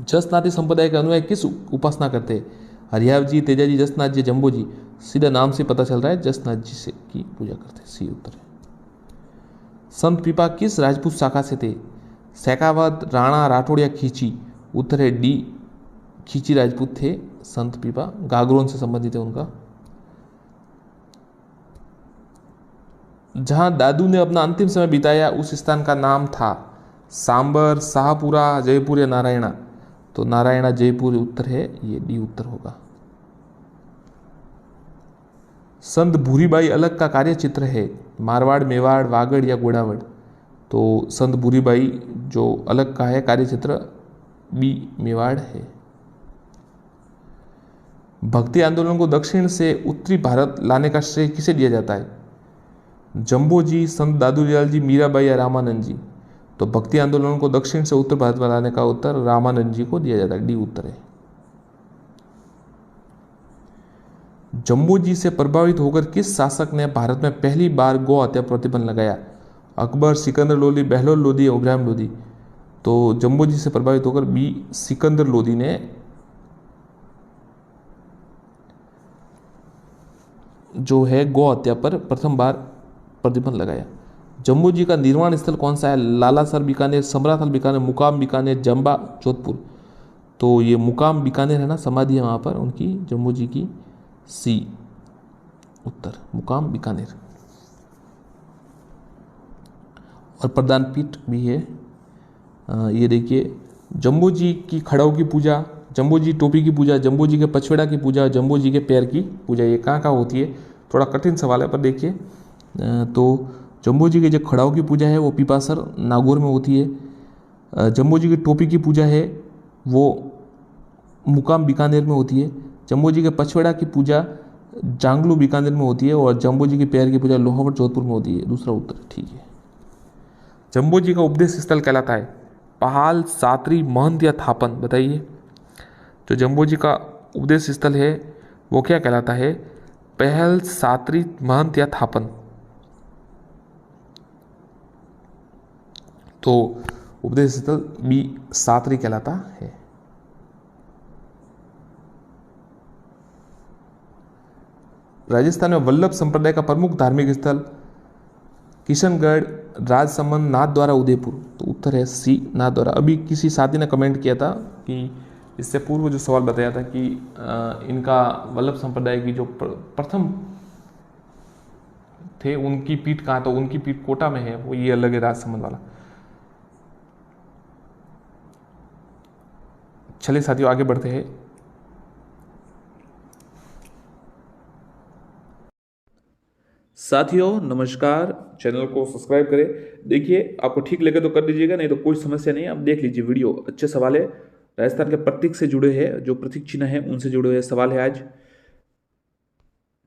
जसनाती संप्रदाय के अनुयायी किस उपासना करते हैं? हरियाव जी, तेजाजी, जसनाथ जी, जम्बो जी? सीधा नाम से पता चल रहा है जसनाथ जी से की पूजा करते हैं, सी उत्तर है। संत पीपा किस राजपूत शाखा से थे? सैकावत, राणा, राठौड़ या खींची? उत्तर है डी खींची राजपूत थे संत पीपा, गागरोन से संबंधित है उनका। जहां दादू ने अपना अंतिम समय बिताया उस स्थान का नाम था? सांबर, शाहपुरा, जयपुर या नारायणा? तो नारायणा जयपुर उत्तर है, ये डी उत्तर होगा। संत भूरीबाई अलग का कार्य चित्र है? मारवाड़, मेवाड़, वागड़ या गोड़ावड़? तो संत भूरीबाई जो अलग का है कार्य चित्र, बी मेवाड़ है। भक्ति आंदोलन को दक्षिण से उत्तरी भारत लाने का श्रेय किसे दिया जाता है? जम्बो जी, संत दादूलाल जी, मीराबाई या रामानंद जी? तो भक्ति आंदोलन को दक्षिण से उत्तर भारत में लाने का उत्तर रामानंद जी को दिया जाता है, डी उत्तर है। जम्बो जी से प्रभावित होकर किस शासक ने भारत में पहली बार गौ हत्या प्रतिबंध लगाया? अकबर, सिकंदर लोदी, बहलोल लोदी या इब्राहिम लोदी? तो जम्बो जी से प्रभावित होकर बी सिकंदर लोदी ने जो है गौ हत्या पर प्रथम बार प्रतिबंध लगाया। जम्बू जी का निर्वाण स्थल कौन सा है? लालासर बीकानेर, समराथल बीकानेर, मुकाम बीकानेर, जंबा जोधपुर? तो ये मुकाम बीकानेर है ना, समाधि है वहाँ पर उनकी जम्बू जी की, सी उत्तर मुकाम बीकानेर। और प्रधान पीठ भी है, ये देखिए जम्बू जी की खड़ाऊ की पूजा, जम्बू जी टोपी की पूजा, जम्बू जी के पछवेड़ा की पूजा, जम्बू जी के पैर की पूजा, ये कहाँ कहाँ होती है? थोड़ा कठिन सवाल है पर देखिए। तो जम्बू जी की जो खड़ाऊ की पूजा है वो पीपासर नागौर में होती है। जम्बू जी की टोपी की पूजा है वो मुकाम बीकानेर में होती है। जम्बू जी के पछवेड़ा की पूजा जांगलू बीकानेर में होती है और जम्बू जी के पैर की पूजा लोहावट जोधपुर में होती है। दूसरा उत्तर ठीक है। जम्बोजी का उपदेश स्थल कहलाता है पहाल, सातरी, महंत या थापन। बताइए, जो जम्बोजी का उपदेश स्थल है वो क्या कहलाता है? पहल, सातरी, महंत या थापन। तो उपदेश स्थल बी सातरी कहलाता है। राजस्थान में वल्लभ संप्रदाय का प्रमुख धार्मिक स्थल किशनगढ़, राजसमंद, नाथद्वारा, उदयपुर। तो उत्तर है सी नाथद्वारा। अभी किसी साथी ने कमेंट किया था कि इससे पूर्व जो सवाल बताया था कि इनका वल्लभ संप्रदाय की जो प्रथम थे उनकी पीठ कहाँ, तो उनकी पीठ कोटा में है, वो ये अलग है राजसमंद वाला। चलिए साथियों आगे बढ़ते हैं। साथियों नमस्कार, चैनल को सब्सक्राइब करें। देखिए, आपको ठीक लगे तो कर दीजिएगा, नहीं तो कोई समस्या नहीं है। आप देख लीजिए वीडियो, अच्छे सवाल है। राजस्थान के प्रतीक से जुड़े हैं, जो प्रतीक चिन्ह है उनसे जुड़े हुए सवाल है आज।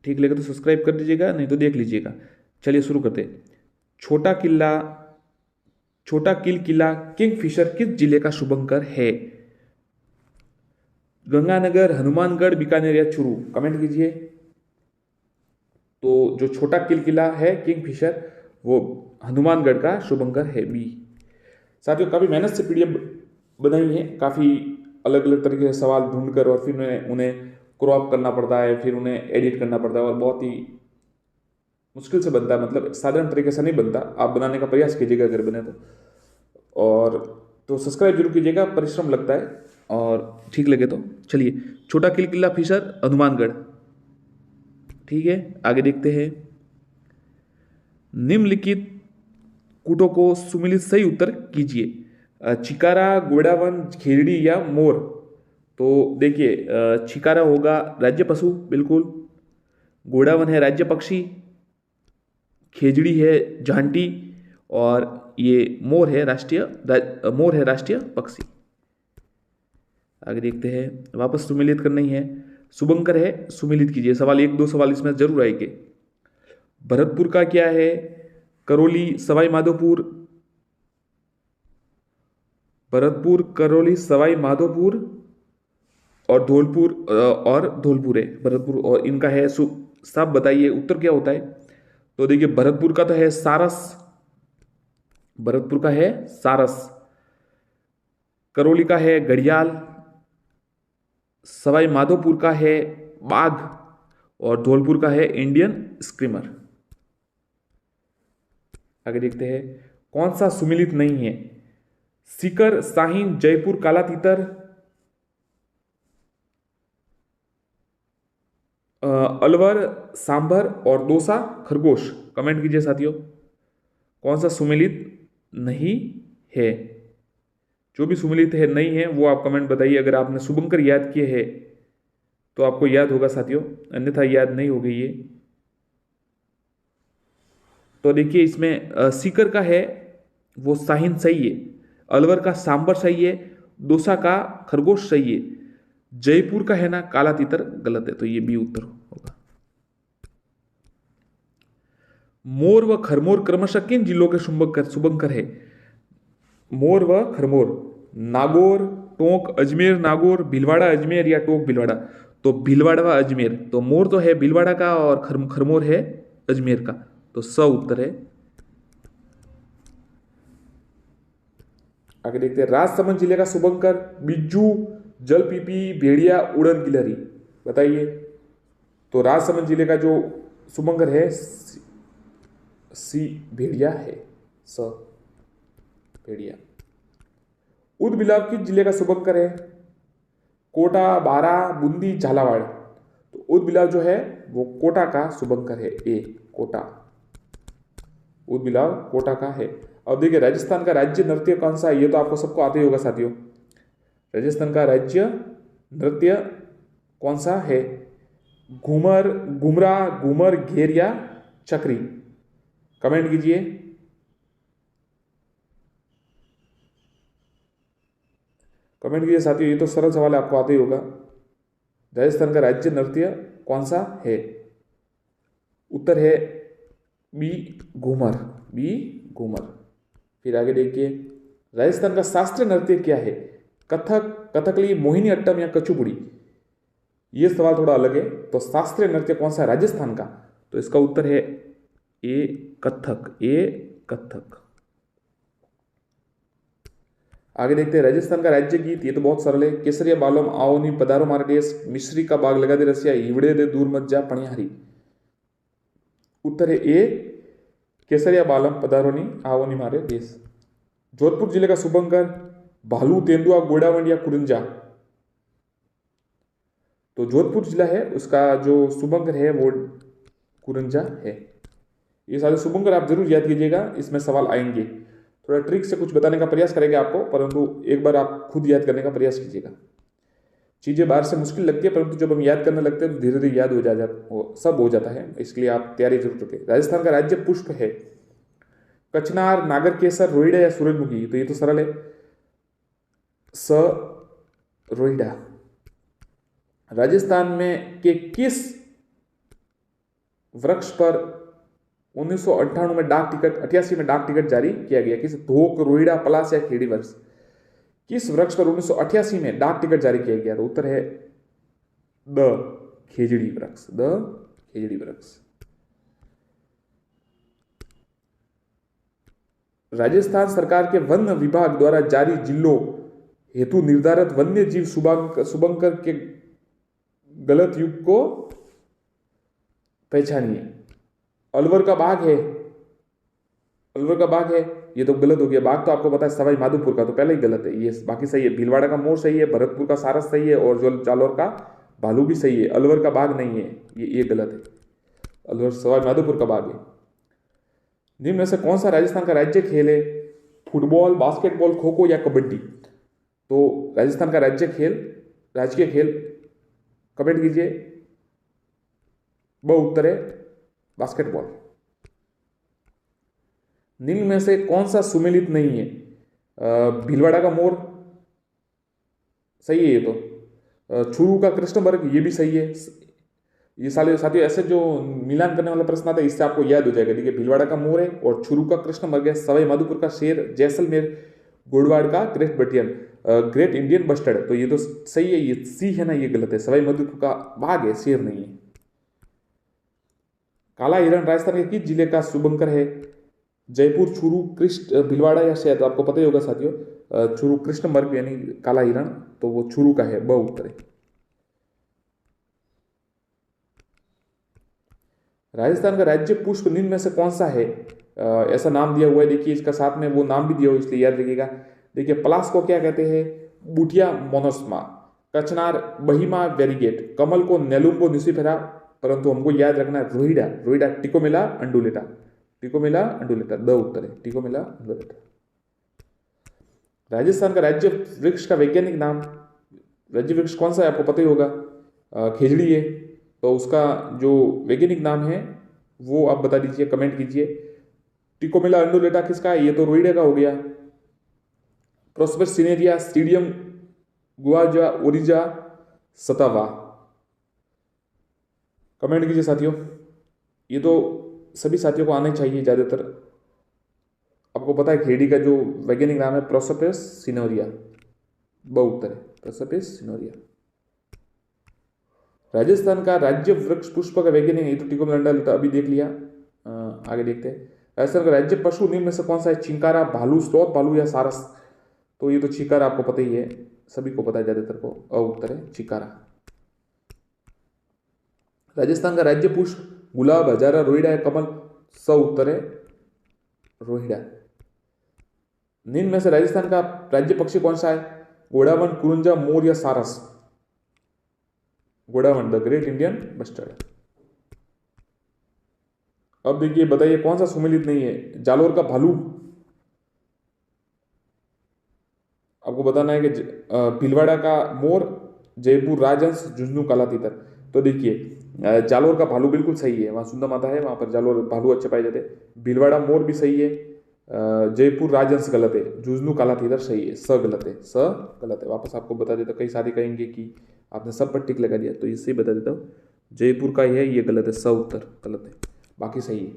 ठीक लगे तो सब्सक्राइब कर दीजिएगा, नहीं तो देख लीजिएगा। चलिए शुरू करते हैं। छोटा किल किला किंगफिशर किस जिले का शुभंकर है? गंगानगर, हनुमानगढ़, बीकानेर या चूरू? कमेंट कीजिए। तो जो छोटा किल किला है किंगफिशर, वो हनुमानगढ़ का शुभंकर है, बी। साथियों काफ़ी मेहनत से पीडीएफ बनाई है, काफ़ी अलग अलग तरीके से सवाल ढूंढकर, और फिर उन्हें क्रॉप करना पड़ता है, फिर उन्हें एडिट करना पड़ता है, और बहुत ही मुश्किल से बनता है। मतलब साधारण तरीके से नहीं बनता। आप बनाने का प्रयास कीजिएगा अगर बने तो। और तो सब्सक्राइब जरूर कीजिएगा, परिश्रम लगता है, और ठीक लगे तो। चलिए, छोटा किल किला फिशर हनुमानगढ़। ठीक है, आगे देखते हैं। निम्नलिखित कूटों को सुमिलित सही उत्तर कीजिए। चिकारा, गोडावन, खेजड़ी या मोर? तो देखिए, चिकारा होगा राज्य पशु, बिल्कुल। गोडावन है राज्य पक्षी, खेजड़ी है झांटी, और ये मोर है राष्ट्रीय पक्षी। आगे देखते हैं। वापस सुमिलित करना ही है। शुभंकर है, सुमिलित कीजिए। सवाल 1-2 सवाल इसमें जरूर आएंगे। भरतपुर का क्या है? करौली, सवाई माधोपुर। भरतपुर, करौली, सवाई माधोपुर और धौलपुर है भरतपुर, और इनका है साफ बताइए उत्तर क्या होता है? तो देखिए, भरतपुर का तो है सारस, भरतपुर का है सारस। करौली का है घड़ियाल, सवाई माधोपुर का है बाघ, और धौलपुर का है इंडियन स्क्रीमर। आगे देखते हैं। कौन सा सुमिलित नहीं है? सीकर, साहिन, जयपुर, काला तीतर, अलवर, सांभर और दौसा, खरगोश? कमेंट कीजिए साथियों, कौन सा सुमिलित नहीं है? जो भी सुमिलित है नहीं है वो आप कमेंट बताइए। अगर आपने शुभंकर याद किए है तो आपको याद होगा साथियों, अन्यथा याद नहीं होगी ये। तो देखिए, इसमें सीकर का है वो साहिन सही है, अलवर का सांबर सही है, दौसा का खरगोश सही है, जयपुर का है ना काला तीतर गलत है, तो ये बी उत्तर होगा। मोर व खरमोर क्रमशः किन जिलों के शुभंकर है? मोर व खरमोर, नागौर, टोंक, अजमेर नागौर, भीलवाड़ा अजमेर या टोंक भीलवाड़ा? तो भीलवाड़ा व अजमेर। तो मोर तो है भीलवाड़ा का और खरमोर है अजमेर का, तो स उत्तर है। आगे देखते हैं। राजसमंद जिले का शुभंकर बिज्जू, जलपीपी, भेड़िया, उड़न गिलहरी? बताइए। तो राजसमंद जिले का जो शुभंकर है सी भेड़िया है, स भेड़िया। उदबिलाव किस जिले का शुभंकर है? कोटा, बारा, बूंदी, झालावाड़? तो उदबिलाव जो है वो कोटा का शुभंकर है, ए कोटा। उदबिलाव कोटा का है। अब देखिए, राजस्थान का राज्य नृत्य कौन सा है? ये तो आपको सबको आते ही होगा साथियों। राजस्थान का राज्य नृत्य कौन सा है? घूमर, घुमरा, घूमर, घेर या चक्री? कमेंट कीजिए। कमेंट कीजिए साथियों, ये तो सरल सवाल है, आपको आते ही होगा। राजस्थान का राज्य नृत्य कौन सा है? उत्तर है बी घूमर, बी घूमर। फिर आगे देखिए, राजस्थान का शास्त्रीय नृत्य क्या है? कथक, कथकली, मोहिनी अट्टम या कचुपुड़ी? ये सवाल थोड़ा अलग है। तो शास्त्रीय नृत्य कौन सा है राजस्थान का? तो इसका उत्तर है ए कथक, ए कथक। आगे देखते हैं, राजस्थान का राज्य गीत, ये तो बहुत सरल है। केसरिया बालोम आओनी पधारो मारे देश, मिश्री का बाग लगा दे रसिया, हिवड़े दे दूर मत जा पणिहारी। उत्तर है ए केसरिया बालम पधारोनी आओनी मारे देश। जोधपुर जिले का शुभंकर, भालू, तेंदुआ, गोडावंड या कुरंजा? तो जोधपुर जिला है, उसका जो शुभंकर है वो कुरंजा है। ये सारे शुभंकर आप जरूर याद कीजिएगा, इसमें सवाल आएंगे। थोड़ा ट्रिक से कुछ बताने का प्रयास करेंगे आपको, परंतु एक बार आप खुद याद करने का प्रयास कीजिएगा। चीजें बाहर से मुश्किल लगती है, परंतु जब हम याद करने लगते हैं तो धीरे धीरे याद हो सब हो जाता है। इसलिए आप तैयारी जरूर रखें। राजस्थान का राज्य पुष्प है? कचनार, नागर केसर, रोहिड़ा या सूरजमुखी? तो ये तो सरल है, स रोहिड़ा। राजस्थान में के किस वृक्ष पर 1998 में डाक टिकट 88 में डाक टिकट जारी किया गया? किस धोक, रोहिड़ा, पलास या खेड़ी वृक्ष? किस वृक्ष पर 1988 में डाक टिकट जारी किया गया? तो उत्तर है द खेजड़ी वृक्ष, द खेजड़ी वृक्ष। राजस्थान सरकार के वन विभाग द्वारा जारी जिलों हेतु निर्धारित वन्य जीव शुभंकर के गलत युग को पहचानिए। अलवर का बाघ है, अलवर का बाघ है, ये तो गलत हो गया। बाघ तो आपको पता है सवाई माधोपुर का, तो पहले ही गलत है ये, बाकी सही है। भीलवाड़ा का मोर सही है, भरतपुर का सारस सही है, और जो जालौर का भालू भी सही है। अलवर का बाघ नहीं है, ये गलत है। अलवर सवाई माधोपुर का बाघ है। निम्न में से कौन सा राजस्थान का राज्य खेल है? फुटबॉल, बास्केटबॉल, खो खो या कबड्डी? तो राजस्थान का राज्य खेल, राजकीय खेल, कमेंट कीजिए। ब उत्तर है बास्केटबॉल। निम्न में से कौन सा सुमेलित नहीं है? भीलवाड़ा का मोर सही है, ये तो। छुरू का कृष्णवर्ग, ये भी सही है। ये साले साथियों ऐसे जो मिलान करने वाला प्रश्न आता है, इससे आपको याद हो जाएगा। देखिए, भीलवाड़ा का मोर है और छुरू का कृष्णवर्ग है। सवाई माधोपुर का शेर, जैसलमेर गोडवाड़ का ग्रेट इंडियन बस्टर्ड, तो ये तो सही है। ये सी है ना, ये गलत है। सवाई माधोपुर का बाघ है, शेर नहीं है। काला हिरण राजस्थान के किस जिले का शुभंकर है? जयपुर, चूरू, कृष्ण, भीलवाड़ा या शहद? तो आपको पता ही होगा साथियों, चूरू कृष्णवर्ग यानी काला हिरण, तो वो चूरू का है, ब उत्तर है। राजस्थान का राज्य पुष्प निम्न में से कौन सा है? ऐसा नाम दिया हुआ है, देखिए इसका साथ में वो नाम भी दिया हुआ है, इसलिए याद रखिएगा। देखिए, पलास को क्या कहते हैं? बुटिया मोनोस्मा। कचनार बहिमा वेरिगेट। कमल को नेलुम्बो निसिफेरा, परंतु हमको याद रखना है रोहिड़ा, रोहिड़ा टिकोमिला अंडुलेटा, टिकोमिला अंडुलेटा, द उत्तर है, टिकोमिला अंडुलेटा। राजस्थान का राज्य वृक्ष का वैज्ञानिक नाम, राज्य वृक्ष कौन सा है आपको पता ही होगा, खेजड़ी है, तो उसका जो वैज्ञानिक नाम है वो आप बता दीजिए, कमेंट कीजिए। टिकोमिला अंडुलेटा किसका है? ये तो रोहिड़ा का हो गया। प्रोस्पेस सिनेरिया, सीडियम गुआजा, ओरिजा, सतावा, कमेंट कीजिए साथियों। ये तो सभी साथियों को आना ही चाहिए ज़्यादातर। आपको पता है खेड़ी का जो वैज्ञानिक नाम है प्रोसोपेस सिनोरिया, ब उत्तर है, प्रोसोपेस सिनोरिया। राजस्थान का राज्य वृक्ष पुष्प का वैज्ञानिक, ये तो टिकोमिला अंडुलेटा अभी देख लिया। आगे देखते हैं, राजस्थान का राज्य पशु निम्न में से कौन सा है? चिंकारा, भालू, स्लोथ भालू या सारस? तो ये तो चिकारा आपको पता ही है, सभी को पता है ज्यादातर को, अ उत्तर है चिकारा। राजस्थान का राज्य पुष्प गुलाब, हजारा, रोहिड़ा या कमल? स उत्तर है रोहिड़ा। निम्न में से राजस्थान का राज्य पक्षी कौन सा है? गोडावण, कुरुंजा, मोर या सारस? गोडावण, द ग्रेट इंडियन बस्टर्ड। अब देखिए, बताइए कौन सा सुमेलित नहीं है? जालोर का भालू, आपको बताना है कि भीलवाड़ा का मोर, जयपुर राजहंस, झुंझुनू काला तीतर। तो देखिए, जालोर का भालू बिल्कुल सही है, वहाँ सुंदर माता है, वहाँ पर जालोर भालू अच्छे पाए जाते हैं। भीलवाड़ा मोर भी सही है, जयपुर राजहंस गलत है, झुंझुनू काला तीतर सही है, स गलत है, स गलत है। वापस आपको बता देता हूँ, कई साथी कहेंगे कि आपने सब पर टिक लगा दिया, तो इससे ही बता देता हूँ, जयपुर का ही है, ये गलत है, स उत्तर गलत है, बाकी सही है।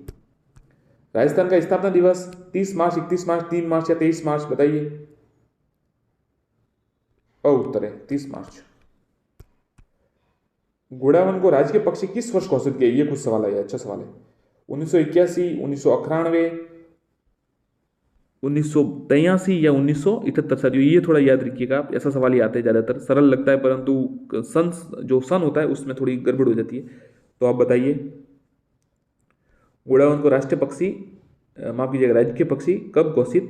राजस्थान का स्थापना दिवस 30 मार्च, 31 मार्च, 3 मार्च या 23 मार्च, बताइए। उत्तर है 30 मार्च। गोडावन को राज्य के पक्षी किस वर्ष घोषित किया, ये कुछ सवाल है, अच्छा सवाल है। 1981, 1991, 1983 या 1978 साथियों, ये थोड़ा याद रखिएगा आप, ऐसा सवाल ही आता है ज्यादातर, सरल लगता है परंतु सन जो सन होता है उसमें थोड़ी गड़बड़ हो जाती है। तो आप बताइए गोडावन को राष्ट्रीय पक्षी, माफ कीजिएगा, राज्य के पक्षी कब घोषित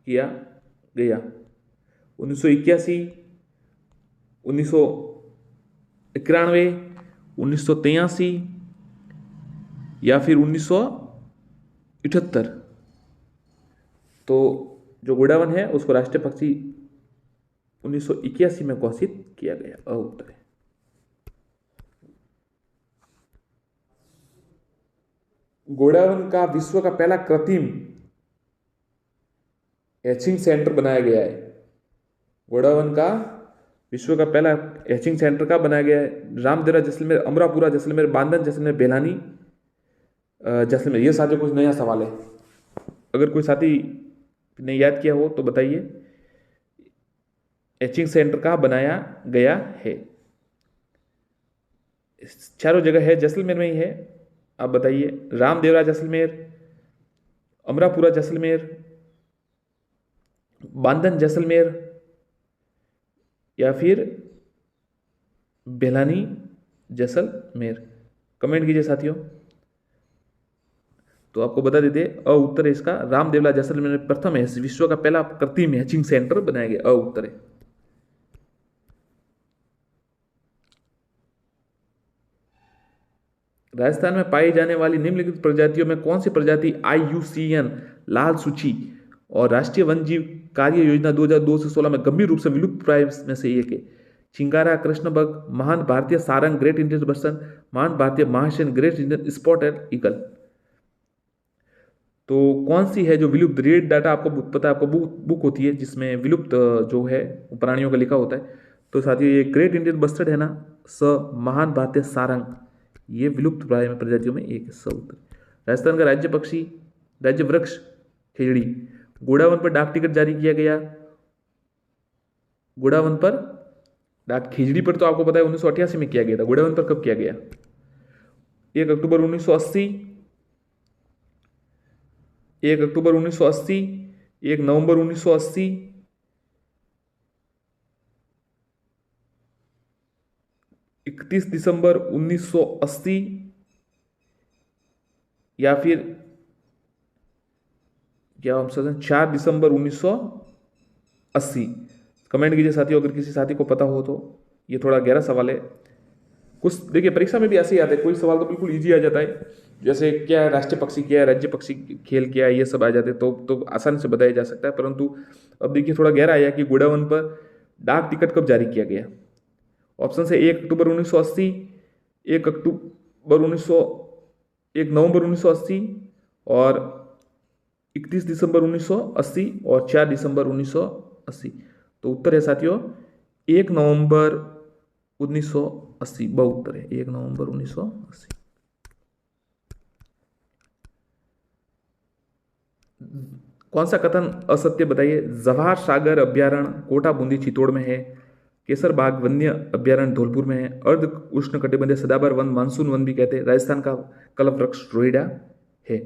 किया गया? 1981, 1991, 1983 या फिर 1978? तो जो गोडावन है उसको राष्ट्रीय पक्षी 1981 में घोषित किया गया, उत्तर है। गोडावन का विश्व का पहला कृत्रिम हैचिंग सेंटर बनाया गया है। गोडावन का विश्व का पहला हैचिंग सेंटर का बनाया गया है? रामदेवरा जैसलमेर, अमरापुरा जैसलमेर, बांधन जैसलमेर, बेलानी जैसलमेर। ये साथियों कुछ नया सवाल है, अगर कोई साथी ने याद किया हो तो बताइए। हैचिंग सेंटर कहाँ बनाया गया है? चारों जगह है, जैसलमेर में ही है, आप बताइए। रामदेवरा जैसलमेर, अमरापुरा जैसलमेर, बांधन जैसलमेर या फिर बेलानी जैसलमेर, कमेंट कीजिए साथियों। तो आपको बता देते, उत्तर है इसका रामदेवरा जैसलमेर में प्रथम है विश्व का पहला कृत्रिम हैचिंग सेंटर बनाया गया, उत्तर है। राजस्थान में पाई जाने वाली निम्नलिखित प्रजातियों में कौन सी प्रजाति IUCN लाल सूची और राष्ट्रीय वन्यजीव कार्य योजना 2002 से 16 में गंभीर रूप से विलुप्त प्राय में से एक है? चिंगारा, कृष्णबग, महान भारतीय सारंग, ग्रेट इंडियन बसंत, महान भारतीय महाशैन, ग्रेट इंडियन स्पॉटेड ईगल। तो कौन सी है जो विलुप्त? रेड डाटा आपको पता है, आपको बुक होती है जिसमें विलुप्त जो है प्राणियों का लिखा होता है। तो साथियों ये ग्रेट इंडियन बस्टर्ड है ना, महान भारतीय सारंग, ये विलुप्त प्राय में प्रजातियों में एक है, उत्तर। राजस्थान का राज्य पक्षी, राज्य वृक्ष खेजड़ी। गोडावन पर डाक टिकट जारी किया गया, गोडावन पर डाक, खिजड़ी पर तो आपको पता है 1988 में किया गया था, गोडावन पर कब किया गया? 1 अक्टूबर 1980, 1 अक्टूबर 1980, 1 नवंबर 1980, 31 दिसंबर 1980 या फिर क्या हम समझें 4 दिसंबर 1980? कमेंट कीजिए साथियों अगर किसी साथी को पता हो तो। ये थोड़ा गहरा सवाल है, कुछ देखिए परीक्षा में भी ऐसे ही आते हैं, कोई सवाल तो बिल्कुल इजी आ जाता है, जैसे क्या है राष्ट्रीय पक्षी, क्या है राज्य पक्षी, खेल क्या है, ये सब आ जाते हैं तो आसानी से बताया जा सकता है। परंतु अब देखिए थोड़ा गहरा आया कि गोडावन पर डाक टिकट कब जारी किया गया? ऑप्शन है 1 अक्टूबर 1980, 1 अक्टूबर 1900, 1 नवंबर 1980 और 31 दिसंबर 1980 और 4 दिसंबर 1980। तो उत्तर है साथियों 1 नवंबर 1980, उत्तर है 1 नवंबर 1980। कौन सा कथन असत्य बताइए? जवाहर सागर अभ्यारण्य कोटा बूंदी चित्तौड़ में है, केसर बाग वन्य अभ्यारण्य धौलपुर में है, अर्ध उष्ण कटिबंधीय सदाबहार वन मानसून वन भी कहते हैं, राजस्थान का कल्प वृक्ष रोइडा है।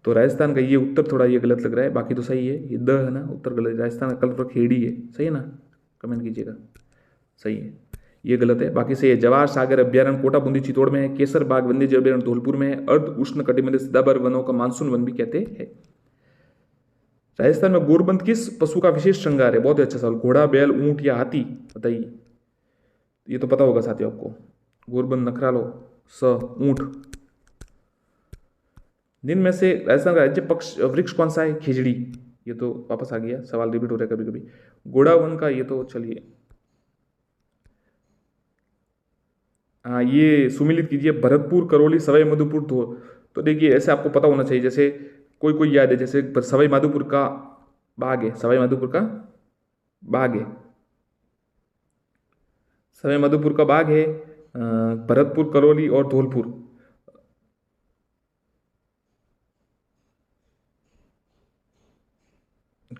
तो राजस्थान का ये उत्तर थोड़ा ये गलत लग रहा है, बाकी तो सही है, ये द है ना, उत्तर गलत है। राजस्थान का कल्प वृक्ष हेड़ी है, सही है ना, कमेंट कीजिएगा, सही है, ये गलत है, बाकी सही है। जवाहर सागर अभ्यारण्य कोटा बूंदी चित्तौड़ में है, केसर बाग वन्य जीव अभ्यारण्य धौलपुर में है, अर्ध उष्ण कटिबंधीय सदाबहार वनों का मानसून वन भी कहते हैं। राजस्थान में गोरबंद किस पशु का विशेष श्रृंगार है? बहुत ही अच्छा सवाल। घोड़ा, बैल, ऊंट या हाथी, बताइए। ये तो पता होगा साथियों आपको, गोरबंद, नखरालो, ऊंट। निम्न में से राजस्थान का राज्य पक्ष वृक्ष कौन सा है? खिजड़ी। ये तो वापस आ गया, सवाल रिपीट हो रहा है कभी कभी। गोडावन का ये तो चलिए, हाँ ये सुमिलित कीजिए, भरतपुर, करौली, सवाई माधोपुर, तो देखिए ऐसे आपको पता होना चाहिए, जैसे कोई कोई याद है, जैसे सवाई माधोपुर का बाग है, सवाई माधोपुर का बाग है, सवाई माधोपुर का बाग है, भरतपुर, करौली और धौलपुर।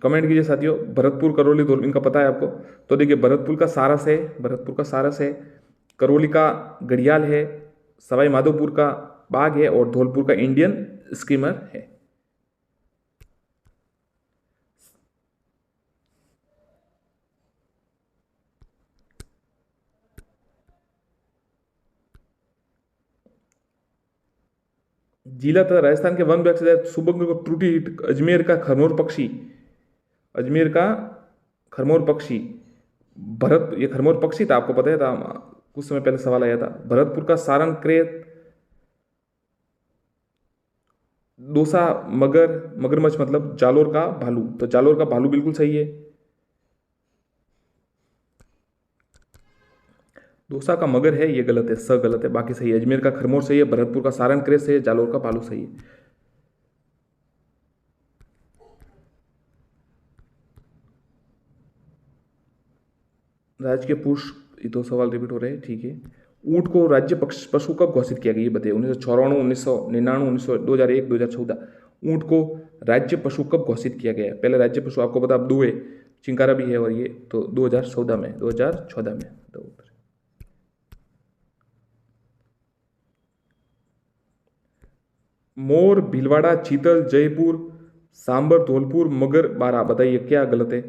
कमेंट कीजिए साथियों। भरतपुर, करौली, धौलपुर इनका पता है आपको? तो देखिए, भरतपुर का सारस है, भरतपुर का सारस है, करौली का घड़ियाल है, सवाई माधोपुर का बाघ है और धौलपुर का इंडियन स्कीमर है। जिला तथा राजस्थान के वन विभाग से सुबंग को त्रुटि, अजमेर का खरमोर पक्षी, अजमेर का खरमोर पक्षी, भरत, ये खरमोर पक्षी था, आपको पता है था, कुछ समय पहले सवाल आया था। भरतपुर का सारंग क्रेत, दोसा मगर, मगरमच्छ मतलब जालोर का भालू, तो जालोर का भालू बिल्कुल सही है। दोसा का मगर है, ये गलत है, स गलत है, बाकी सही है। अजमेर का खरमोर सही है, भरतपुर का सारंग क्रेत सही है, जालोर का भालू सही है। राजकीय पुष्प, ये 2 सवाल रिपीट हो रहे हैं, ठीक है। ऊंट को राज्य पशु कब घोषित किया गया, ये बताइए। 1994, 1999, 2001, 2014। ऊंट को राज्य पशु कब घोषित किया गया है? पहले राज्य पशु आपको पता, अब 2 है, चिंकारा भी है, और ये तो 2014 में, 2014 में। तो मोर, भीलवाड़ा, चीतल, जयपुर, सांबर, धौलपुर, मगर, बारा, बताइए क्या गलत है?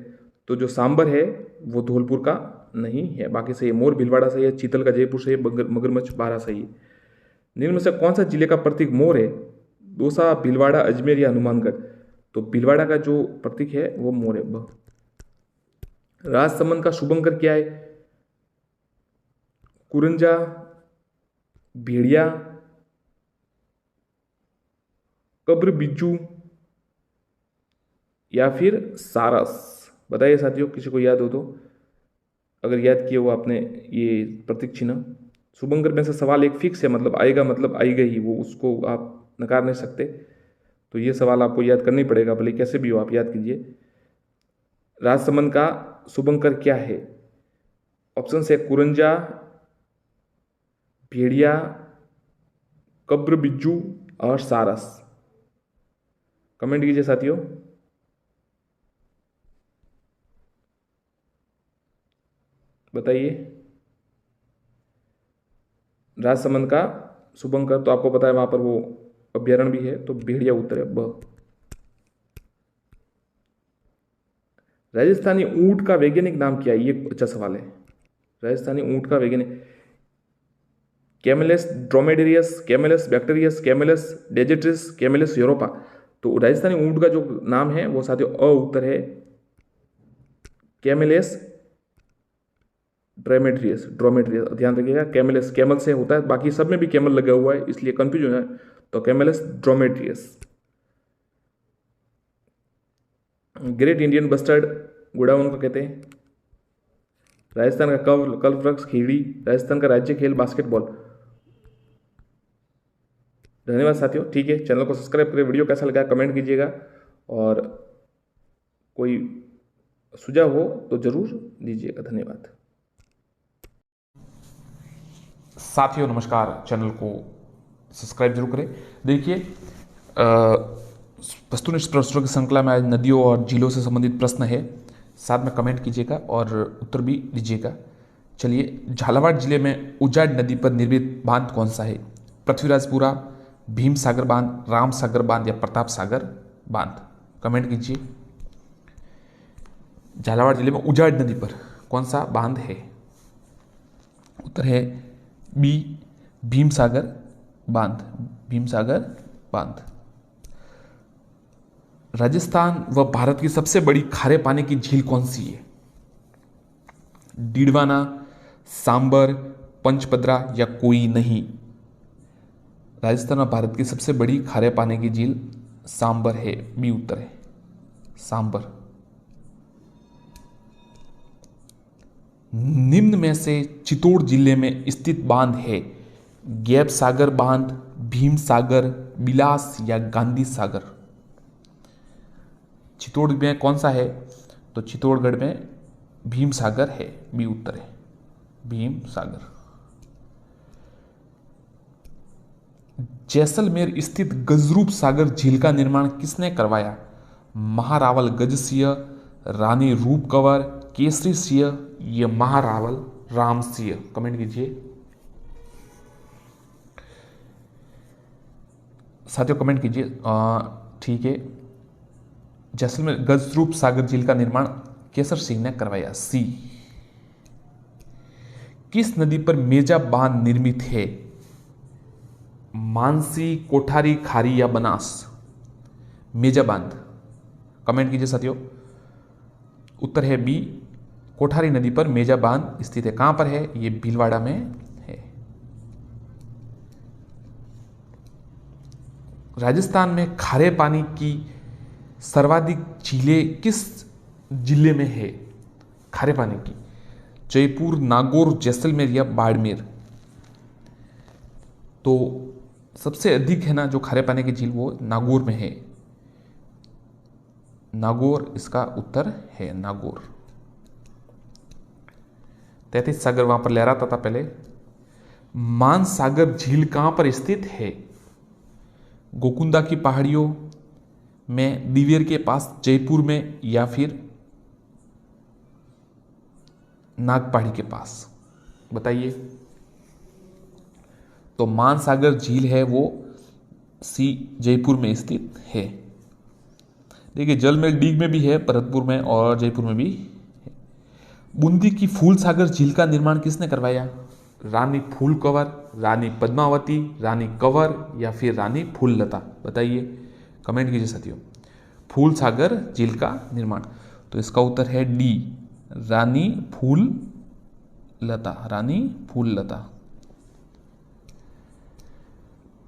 तो जो सांबर है वो धौलपुर का नहीं है, बाकी सही है। मोर भीलवाड़ा सही है, चीतल का जयपुर सही है, मगरमच्छ बारा सही है। निम्न में से कौन सा जिले का प्रतीक मोर है? दौसा, भीलवाड़ा, अजमेर या हनुमानगढ़? तो भीलवाड़ा का जो प्रतीक है वो मोर है। राजसमंद का शुभंकर क्या है? कुरंजा, भेड़िया, कब्र बिज्जू या फिर सारस? बताइए साथियों, किसी को याद हो तो, अगर याद किए हो आपने ये प्रतीक चिन्ह। शुभंकर में से सवाल एक फिक्स है, मतलब आएगा, मतलब आएगा ही वो, उसको आप नकार नहीं सकते। तो ये सवाल आपको याद करना ही पड़ेगा, भले कैसे भी हो आप याद कीजिए। राजसमंद का शुभंकर क्या है? ऑप्शन है कुरंजा, भेड़िया, कब्र बिज्जू और सारस। कमेंट कीजिए साथियों। बताइए। राजसमंद का शुभंकर तो आपको पता है, वहां पर वो अभ्यारण्य भी है, तो भेड़िया उत्तर है, ब। राजस्थानी ऊंट का वैज्ञानिक नाम क्या है? ये अच्छा सवाल है। राजस्थानी ऊंट का वैज्ञानिक, Camelus dromedarius, Camelus bactrianus, Camelus डेजेट्रिस, कैमेलस यूरोपा। तो राजस्थानी ऊंट का जो नाम है वो साथियों अ उत्तर है, कैमेलस ड्रोमेड्रियस, ड्रोमेड्रियस ध्यान रखिएगा। कैमेलस कैमल से होता है, बाकी सब में भी कैमल लगा हुआ है, इसलिए कंफ्यूज हो जाए, तो कैमेलस ड्रोमेड्रियस। ग्रेट इंडियन बस्टर्ड गुड़ा उनको कहते हैं। राजस्थान का कल्प वृक्ष खीड़ी, राजस्थान का राज्य खेल बास्केटबॉल। धन्यवाद साथियों, ठीक है, चैनल को सब्सक्राइब करें। वीडियो कैसा लगा कमेंट कीजिएगा, और कोई सुझाव हो तो जरूर दीजिएगा। धन्यवाद साथियों, नमस्कार। चैनल को सब्सक्राइब जरूर करें। देखिए, वस्तुनिष्ठ प्रश्नों की श्रृंखला में आज नदियों और झीलों से संबंधित प्रश्न है, साथ में कमेंट कीजिएगा और उत्तर भी दीजिएगा। चलिए, झालावाड़ जिले में उजाड़ नदी पर निर्मित बांध कौन सा है? पृथ्वीराजपुरा, भीम सागर बांध, राम सागर बांध या प्रताप सागर बांध? कमेंट कीजिए। झालावाड़ जिले में उजाड़ नदी पर कौन सा बांध है? उत्तर है बी, भीम सागर बांध, भीम सागर बांध। राजस्थान व भारत की सबसे बड़ी खारे पानी की झील कौन सी है? डीडवाना, सांबर, पंचपदरा या कोई नहीं? राजस्थान और भारत की सबसे बड़ी खारे पानी की झील सांबर है, बी उत्तर है, सांबर। निम्न में से चित्तौड़ जिले में स्थित बांध है? गैब सागर बांध, भीम सागर, बिलास या गांधी सागर? चित्तौड़ में कौन सा है? तो चित्तौड़गढ़ में भीम सागर है, बी उत्तर है, भीम सागर। जैसलमेर स्थित गजरूप सागर झील का निर्माण किसने करवाया? महारावल गजसिंह, रानी रूप कंवर, केसरी सिंह या महारावल राम सिंह? कमेंट कीजिए साथियों, कमेंट कीजिए। ठीक है, जैसलमेर गजरूप सागर झील का निर्माण केसर सिंह ने करवाया। सी। किस नदी पर मेजा बांध निर्मित है? मानसी, कोठारी, खारी या बनास? मेजा बांध, कमेंट कीजिए साथियों। उत्तर है बी, कोठारी नदी पर मेजा बांध स्थित है। कहां पर है? ये भीलवाड़ा में है। राजस्थान में खारे पानी की सर्वाधिक झीलें किस जिले में है? खारे पानी की जयपुर, नागौर, जैसलमेर या बाड़मेर? तो सबसे अधिक है ना जो खारे पानी की झील वो नागौर में है। नागौर इसका उत्तर है, नागौर। 33 सागर वहां पर लहराता था पहले। मानसागर झील कहां पर स्थित है? गोकुंदा की पहाड़ियों में, दिवेर के पास, जयपुर में या फिर नागपहाड़ी के पास? बताइए। तो मानसागर झील है वो सी, जयपुर में स्थित है। देखिए जलमहल डीग में भी है, भरतपुर में और जयपुर में भी है। बूंदी की फूल सागर झील का निर्माण किसने करवाया? रानी फूल कंवर, रानी पद्मावती, रानी कंवर या फिर रानी फूललता? बताइए, कमेंट कीजिए साथियों। फूल सागर झील का निर्माण, तो इसका उत्तर है डी, रानी फूललता। रानी फूललता।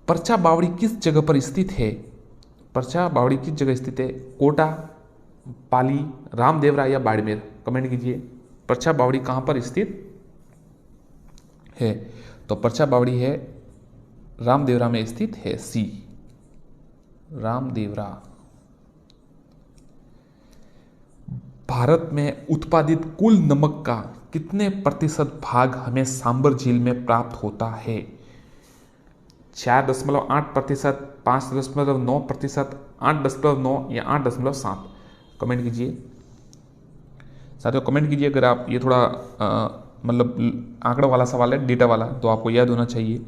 परछा बावड़ी किस जगह पर स्थित है? परछा बावड़ी किस जगह स्थित है? कोटा, पाली, रामदेवरा या बाड़मेर? कमेंट कीजिए। परछा बावड़ी कहां पर स्थित है? तो परछा बावड़ी है रामदेवरा में स्थित है। सी, रामदेवरा। भारत में उत्पादित कुल नमक का कितने प्रतिशत भाग हमें सांबर झील में प्राप्त होता है? 4.8%, 5.9%, 8.9 या 8.7? कमेंट कीजिए साथियों, कमेंट कीजिए। अगर आप ये थोड़ा मतलब आंकड़ों वाला सवाल है, डेटा वाला, तो आपको याद होना चाहिए।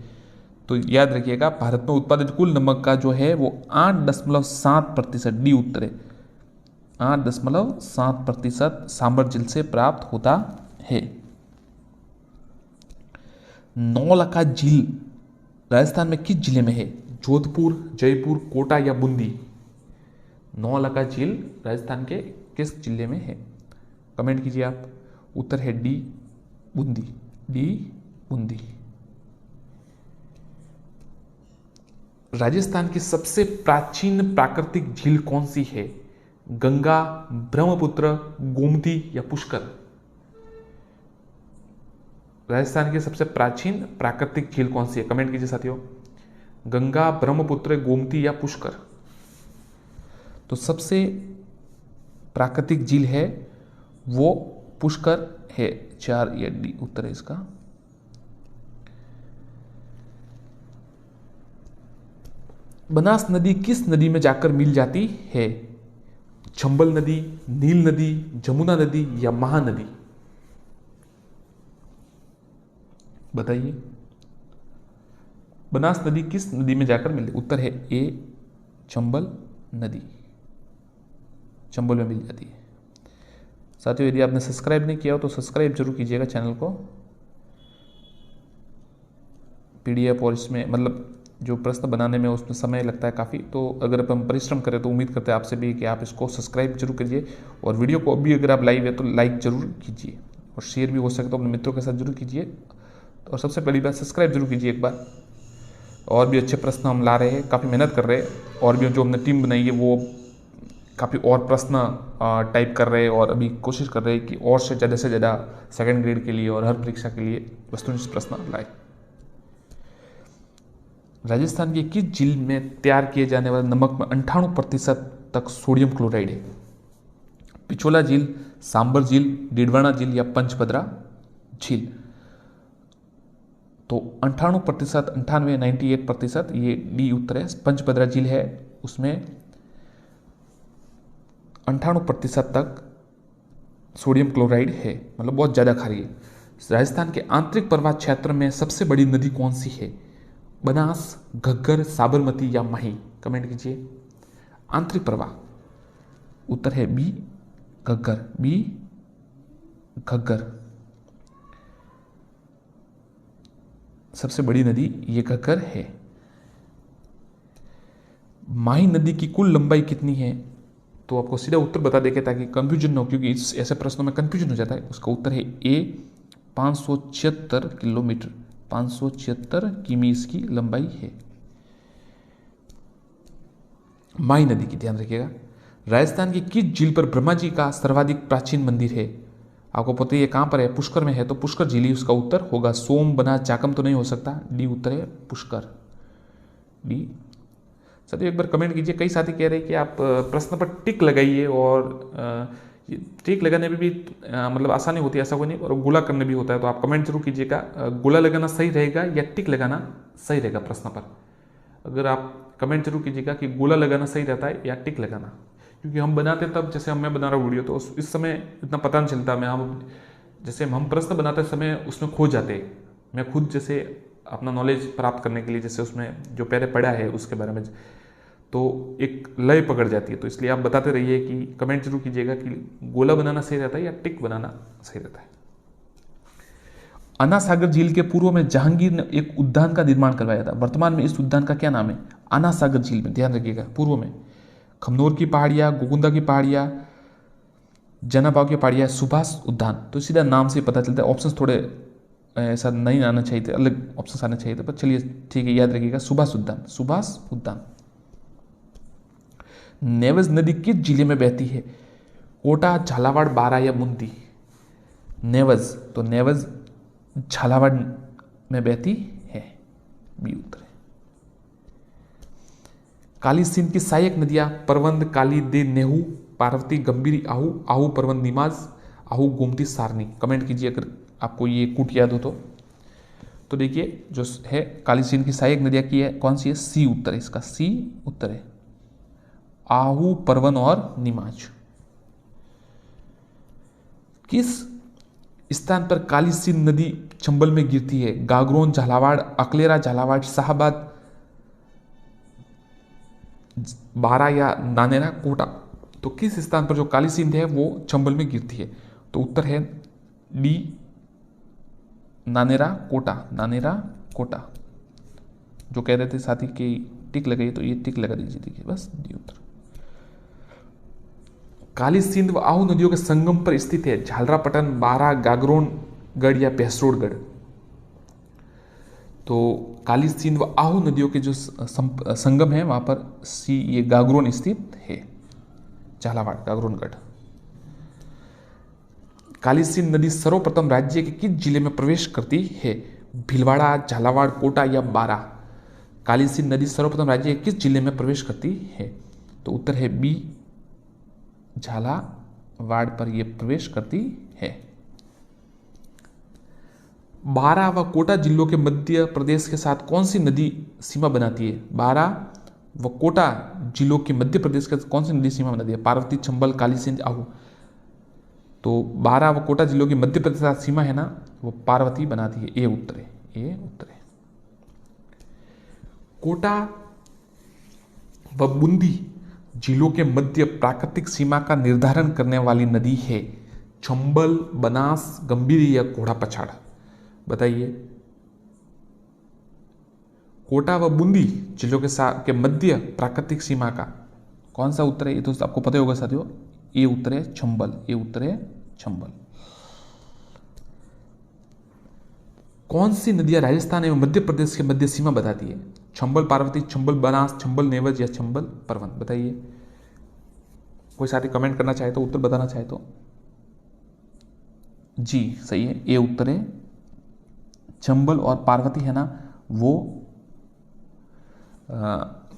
तो याद रखिएगा, भारत में उत्पादित कुल नमक का जो है वो 8.7%, डी उत्तर है, 8.7% सांबर झील से प्राप्त होता है। नौलखा झील राजस्थान में किस जिले में है? जोधपुर, जयपुर, कोटा या बूंदी? नौलखा झील राजस्थान के किस जिले में है? कमेंट कीजिए आप। उत्तर है डी, बूंदी। डी, बूंदी। राजस्थान की सबसे प्राचीन प्राकृतिक झील कौन सी है? गंगा, ब्रह्मपुत्र, गोमती या पुष्कर? राजस्थान की सबसे प्राचीन प्राकृतिक झील कौन सी है? कमेंट कीजिए साथियों। गंगा, ब्रह्मपुत्र, गोमती या पुष्कर? तो सबसे प्राकृतिक झील है वो पुष्कर है, 4 या डी उत्तर है इसका। बनास नदी किस नदी में जाकर मिल जाती है? चंबल नदी, नील नदी, जमुना नदी या महानदी? बताइए, बनास नदी किस नदी में जाकर मिलती? उत्तर है ए, चंबल नदी। चंबल में मिल जाती है। साथियों, यदि आपने सब्सक्राइब नहीं किया हो तो सब्सक्राइब जरूर कीजिएगा चैनल को। पीडीएफ और इसमें मतलब जो प्रश्न बनाने में उसमें समय लगता है काफ़ी, तो अगर हम परिश्रम करें तो उम्मीद करते हैं आपसे भी कि आप इसको सब्सक्राइब जरूर कीजिए। और वीडियो को अभी अगर आप लाइव है तो लाइक जरूर कीजिए, और शेयर भी हो सके तो अपने मित्रों के साथ जरूर कीजिए। और सबसे पहली बात, सब्सक्राइब जरूर कीजिए एक बार। और भी अच्छे प्रश्न हम ला रहे हैं, काफ़ी मेहनत कर रहे हैं, और भी जो हमने टीम बनाई है वो काफ़ी और प्रश्न टाइप कर रहे हैं, और अभी कोशिश कर रहे हैं कि और से ज़्यादा सेकंड ग्रेड के लिए और हर परीक्षा के लिए वस्तुनिष्ठ प्रश्न लाए। राजस्थान की किस झील में तैयार किए जाने वाले नमक में 98% तक सोडियम क्लोराइड है? पिछोला झील, सांबर झील, डिडवाना झील या पंचभद्रा झील? तो 98%, 98% ये डी उत्तर है। पंचभद्रा झील है, उसमें 98% तक सोडियम क्लोराइड है, मतलब बहुत ज़्यादा खारी है। राजस्थान के आंतरिक प्रवाह क्षेत्र में सबसे बड़ी नदी कौन सी है? बनास, घग्गर, साबरमती या माही? कमेंट कीजिए। आंतरिक प्रवाह, उत्तर है बी घग्गर, बी घग्गर। सबसे बड़ी नदी ये घग्गर है। माही नदी की कुल लंबाई कितनी है? तो आपको सीधा उत्तर बता देंगे ताकि कंफ्यूजन न हो, क्योंकि इस ऐसे प्रश्नों में कंफ्यूजन हो जाता है। उसका उत्तर है ए 576 किलोमीटर, 576 किमी इसकी लंबाई है। माही नदी की ध्यान रखिएगा। राजस्थान की किस झील पर ब्रह्मा जी का सर्वाधिक प्राचीन मंदिर है? आपको पता है ये कहां पर है? पुष्कर में है, तो पुष्कर झील ही उसका उत्तर होगा। सोम, बना, चाकम तो नहीं हो सकता, डी उत्तर है पुष्कर, डी। साथियों एक बार कमेंट कीजिए। कई साथी कह रहे हैं कि आप प्रश्न पर टिक लगाइए, और टिक लगाने में भी मतलब आसानी होती है, ऐसा कोई नहीं, और गुला करने भी होता है। तो आप कमेंट जरूर कीजिएगा, गुला लगाना सही रहेगा या टिक लगाना सही रहेगा प्रश्न पर। अगर आप कमेंट जरूर कीजिएगा कि गोला लगाना सही रहता है या टिक लगाना, क्योंकि हम बनाते तब, जैसे मैं बना रहा हूँ वीडियो, तो इस समय इतना पता नहीं चलता। जैसे हम प्रश्न बनाते समय उसमें खो जाते। मैं खुद जैसे अपना नॉलेज प्राप्त करने के लिए, जैसे उसमें जो पहले पढ़ा है उसके बारे में, तो एक लय पकड़ जाती है। तो इसलिए आप बताते रहिए कि कमेंट जरूर कीजिएगा कि गोला बनाना सही रहता है या टिक बनाना सही रहता है। अन्ना सागर झील के पूर्व में जहांगीर ने एक उद्यान का निर्माण करवाया था। वर्तमान में इस उद्यान का क्या नाम है? अन्ना सागर झील में, ध्यान रखिएगा, पूर्व में खमनोर की पहाड़ियां, गोकुंदा की पहाड़ियां, जनाबाव की पहाड़ियां, सुभाष उद्यान। तो सीधा नाम से पता चलता है। ऑप्शन थोड़े ऐसा नहीं आना चाहिए थे, अलग ऑप्शन आने चाहिए थे, पर चलिए ठीक है, याद रखिएगा, सुभाष उद्यान, सुभाष उद्यान। नेवज नदी किस जिले में बहती है? कोटा, झालावाड़, बारा या बूंदी? नेवज, तो नेवज झालावाड़ में बहती है, बी उत्तर है। काली सिंध की सहायक नदियां परवंद, काली, दे, नेहू, पार्वती, गंभीरी, आहू, आहू, परवंद, नीमाज, आहू, गोमती, सारनी। कमेंट कीजिए अगर आपको ये कूट याद हो तो देखिए जो है काली सिंध की सहायक नदियां की है, कौन सी है? सी उत्तर है इसका, सी उत्तर है, आहू, परवन और नीमाज। किस स्थान पर काली सिंध नदी चंबल में गिरती है? गागरोन, झालावाड़, अकलेरा, झालावाड़, शाहबाद, बारा या नानेरा, कोटा? तो किस स्थान पर जो काली सिंध है वो चंबल में गिरती है? तो उत्तर है डी नानेरा, कोटा, नानेरा, कोटा। जो कह रहे थे साथी कि टिक लगाइए, तो ये टिक लगा दीजिए, देखिए बस डी उत्तर। काली सिंध व आहू नदियों के संगम पर स्थित है। झालरापटन, बारा, गागरोन गढ़ या भैंसरोडगढ़? तो काली सिंध व आहू नदियों के जो संगम है वहां पर सी ये गागरोन स्थित है, झालावाड़, गागरोनगढ़। काली सिंध नदी सर्वप्रथम राज्य के किस जिले में प्रवेश करती है? भीलवाड़ा, झालावाड़, कोटा या बारा? काली सिंध नदी सर्वप्रथम राज्य के किस जिले में प्रवेश करती है? तो उत्तर है बी झालावाड़ पर यह प्रवेश करती है। बारा व कोटा जिलों के मध्य प्रदेश के साथ कौन सी नदी सीमा बनाती है? बारा व कोटा जिलों के मध्य प्रदेश के साथ कौन सी नदी सीमा बनाती है? पार्वती, चंबल, काली सिंध, आहू? तो बारा व कोटा जिलों की मध्य प्रदेश के साथ सीमा है ना, वो पार्वती बनाती है, ए उत्तर है, ए उत्तर है। कोटा व बूंदी जिलों के मध्य प्राकृतिक सीमा का निर्धारण करने वाली नदी है? चंबल, बनास, गंभीरी या घोड़ा पछाड़? बताइए। कोटा व बूंदी जिलों के साथ के मध्य प्राकृतिक सीमा का कौन सा उत्तर है? ये तो आपको पता ही होगा साथियों, ये उत्तर है चंबल, ये उत्तर है चंबल। कौन सी नदियां राजस्थान एवं मध्य प्रदेश के मध्य सीमा बताती है? चंबल, पार्वती, चंबल, बनास, चंबल, नेवज या चंबल, परवन? बताइए। कोई साथी कमेंट करना चाहे तो, उत्तर बताना चाहे तो जी सही है, ये उत्तर है चंबल और पार्वती है ना, वो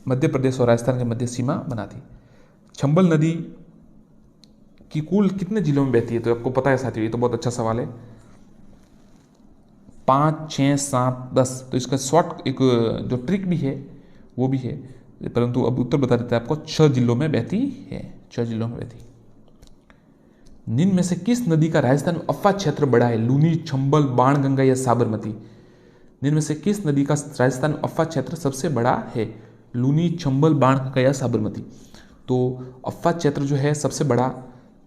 मध्य प्रदेश और राजस्थान के मध्य सीमा बनाती। चंबल नदी की कुल कितने जिलों में बहती है? तो आपको पता है साथियों, ये तो बहुत अच्छा सवाल है। 5, 6, 7, 10। तो इसका शॉर्ट एक जो ट्रिक भी है वो भी है, परंतु अब उत्तर बता देता है आपको, 6 जिलों में बहती है, 6 जिलों में बहती। निम्न में से किस नदी का राजस्थान में अफवाह क्षेत्र बड़ा है? लूनी, चंबल, बाणगंगा या साबरमती? निम्न में से किस नदी का राजस्थान में अफवाह क्षेत्र सबसे बड़ा है? लूनी, चंबल, बाणगंगा या साबरमती? तो अफवाह क्षेत्र जो है सबसे बड़ा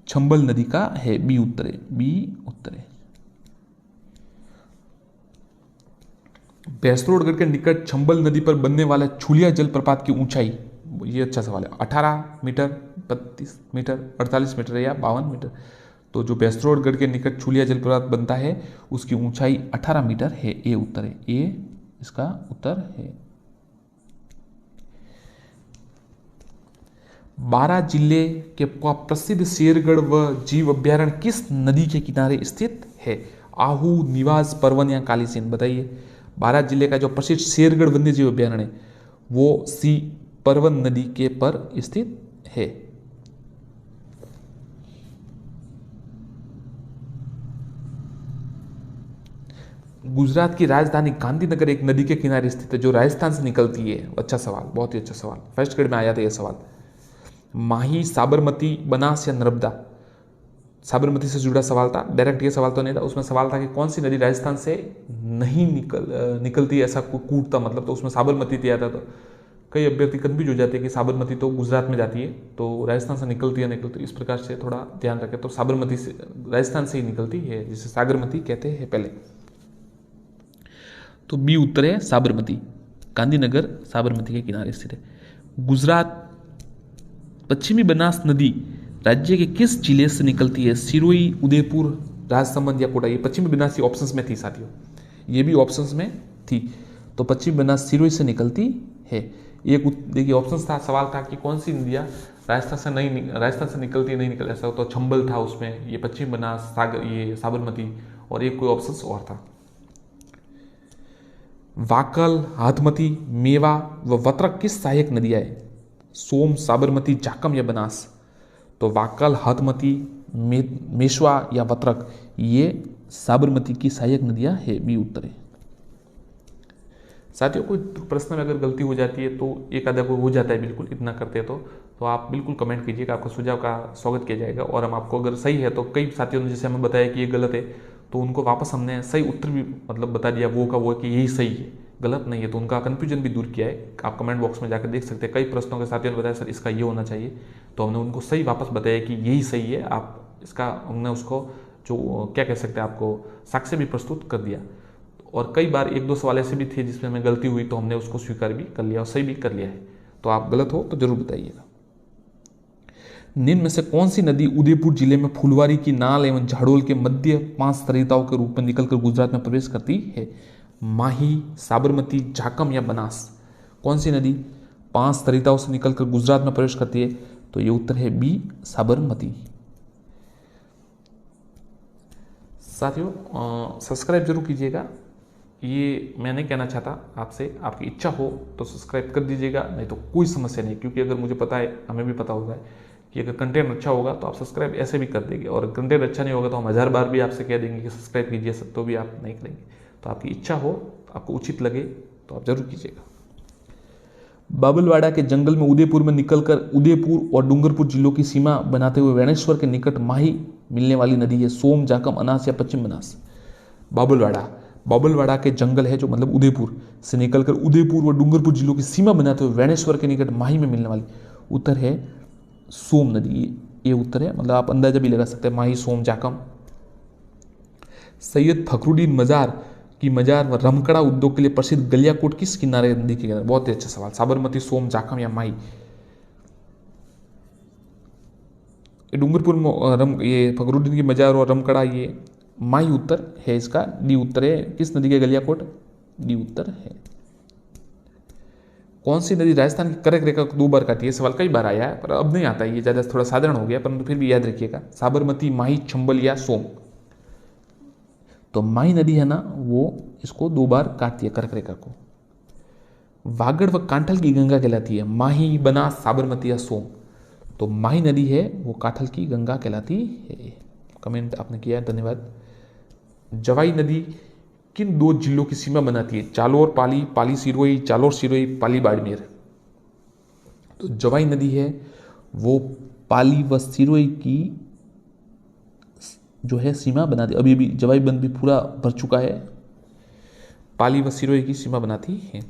चंबल नदी का है। बी उत्तर है, बी उत्तर है। भैंसरोडगढ़ के निकट चंबल नदी पर बनने वाला छुलिया जलप्रपात की ऊंचाई, ये अच्छा सवाल है, 18 मीटर, 32 मीटर, 48 मीटर या 52 मीटर? तो जो भैंसरोडगढ़ के निकट छुलिया जलप्रपात बनता है उसकी ऊंचाई 18 मीटर है। ए उत्तर है, ए इसका उत्तर है। 12 जिले के प्रसिद्ध शेरगढ़ व जीव अभ्यारण्य किस नदी के किनारे स्थित है? आहू, निवास, परवन या कालीसिंध? बताइए। 12 जिले का जो प्रसिद्ध शेरगढ़ वन्य जीव अभ्यारण्य है वो सी परवन नदी के पर स्थित है। गुजरात की राजधानी गांधीनगर एक नदी के किनारे स्थित है जो राजस्थान से निकलती है। अच्छा सवाल, बहुत ही अच्छा सवाल, फर्स्ट ग्रेड में आया था यह सवाल। माही, साबरमती, बनास या नर्मदा? साबरमती से जुड़ा सवाल था, डायरेक्ट ये सवाल तो नहीं था। उसमें सवाल था कि कौन सी नदी राजस्थान से नहीं निकलती, ऐसा कोई कूट था मतलब, तो उसमें साबरमती दिया था। तो कई अभ्यर्थी कंफ्यूज हो जाते हैं कि साबरमती तो गुजरात में जाती है तो राजस्थान से निकलती है निकलती, इस प्रकार से थोड़ा ध्यान रखें। तो साबरमती से राजस्थान से ही निकलती है, जिसे सागरमती कहते हैं पहले। तो बी उत्तर है, साबरमती। गांधीनगर साबरमती के किनारे स्थित है। गुजरात पश्चिमी बनास नदी राज्य के किस जिले से निकलती है? सिरोही, उदयपुर, राजसमंद या कोटा? ये पश्चिमी बनास ऑप्शंस में थी साथियों, ये भी ऑप्शंस में थी। तो पश्चिमी बनास सिरोही से निकलती है। एक देखिए ऑप्शन था, सवाल था कि कौन सी नदियाँ राजस्थान से निकलती नहीं निकल, ऐसा तो चंबल था उसमें, ये पश्चिम बनास, सागर, ये साबरमती, और एक कोई ऑप्शन और था। वाकल, हाथमती, मेवा व वत्रक किस सहायक नदियाँ है? सोम, साबरमती, जाकम या बनास? तो वाकल, हाथमती, मेशवा या वत्रक, ये साबरमती की सहायक नदियाँ है। बी उत्तर है। साथियों कोई प्रश्न में अगर गलती हो जाती है तो एक आधा को हो जाता है, बिल्कुल इतना करते हैं तो आप बिल्कुल कमेंट कीजिएगा, आपका सुझाव का स्वागत किया जाएगा। और हम आपको अगर सही है तो कई साथियों ने जैसे हमें बताया कि ये गलत है तो उनको वापस हमने सही उत्तर भी मतलब बता दिया, वो का वो कि यही सही है, गलत नहीं है, तो उनका कन्फ्यूजन भी दूर किया है। आप कमेंट बॉक्स में जाकर देख सकते हैं, कई प्रश्नों के साथियों ने बताया सर इसका ये होना चाहिए, तो हमने उनको सही वापस बताया कि यही सही है। आप इसका हमने उसको जो क्या कह सकते हैं आपको साक्ष्य भी प्रस्तुत कर दिया। और कई बार एक दो सवाल ऐसे भी थे जिसमें हमें गलती हुई तो हमने उसको स्वीकार भी कर लिया और सही भी कर लिया है। तो आप गलत हो तो जरूर बताइएगा। निम्न में से कौन सी नदी उदयपुर जिले में फुलवारी की नाल एवं झाड़ोल के मध्य 5 तरिताओं के रूप में निकलकर गुजरात में प्रवेश करती है? माही, साबरमती, जाकम या बनास? कौन सी नदी 5 तरिताओं से निकलकर गुजरात में प्रवेश करती है? तो ये उत्तर है बी, साबरमती। साथियों सब्सक्राइब जरूर कीजिएगा, ये मैं नहीं कहना चाहता आपसे, आपकी इच्छा हो तो सब्सक्राइब कर दीजिएगा, नहीं तो कोई समस्या नहीं, क्योंकि अगर मुझे पता है, हमें भी पता होगा कि अगर कंटेंट अच्छा होगा तो आप सब्सक्राइब ऐसे भी कर देंगे, और कंटेंट अच्छा नहीं होगा तो हम 1000 बार भी आपसे कह देंगे कि सब्सक्राइब कीजिए, तो भी आप नहीं करेंगे। तो आपकी इच्छा हो, आपको उचित लगे तो आप जरूर कीजिएगा। बाबलवाड़ा के जंगल में उदयपुर में निकलकर उदयपुर और डूंगरपुर जिलों की सीमा बनाते हुए वेणेश्वर के निकट माही मिलने वाली नदी है? सोम, जाकम, अनास या पश्चिम बनास? बाबलवाड़ा के जंगल है जो मतलब उदयपुर से निकलकर उदयपुर व डूंगरपुर जिलों की सीमा बनाते हुए वेणेश्वर के निकट माही में मिलने वाली, उत्तर है सोम नदी, ये उत्तर है। मतलब आप अंदाजा भी लगा सकते हैं, माही, सोम, जाकम। सैयद फखरुद्दीन मजार की मजार व रमकड़ा उद्योग के लिए प्रसिद्ध गलियाकोट किस किनारे नदी के किनारे? बहुत ही अच्छा सवाल। साबरमती, सोम, जाकम या माही? डूंगरपुर में ये फखरुद्दीन की मजार और रमकड़ा, ये माही उत्तर है इसका। डी उत्तर है। किस नदी के गलियाकोट? डी उत्तर है। कौन सी नदी राजस्थान की कर्क रेखा को 2 बार काटती है? सवाल कई बार आया है पर अब नहीं आता है, ये ज़्यादा थोड़ा साधारण हो गया, परंतु फिर भी याद रखिएगा। साबरमती, माही, चंबल या सोम? तो माही नदी है ना, वो इसको 2 बार काटती है कर्क रेखा को। वागड़ व कांठल की गंगा कहलाती है? माही, बनास, साबरमती या सोम? तो माही नदी है वो कांठल की गंगा कहलाती है। कमेंट आपने किया है, धन्यवाद। जवाई नदी किन 2 जिलों की सीमा बनाती है? जालोर, पाली, पाली सिरोही, जालोर सिरोही, पाली बाड़मेर? तो जवाई नदी है वो पाली व सिरोही की जो है सीमा बनाती, अभी भी जवाई बांध भी पूरा भर चुका है, पाली व सिरोही की सीमा बनाती है।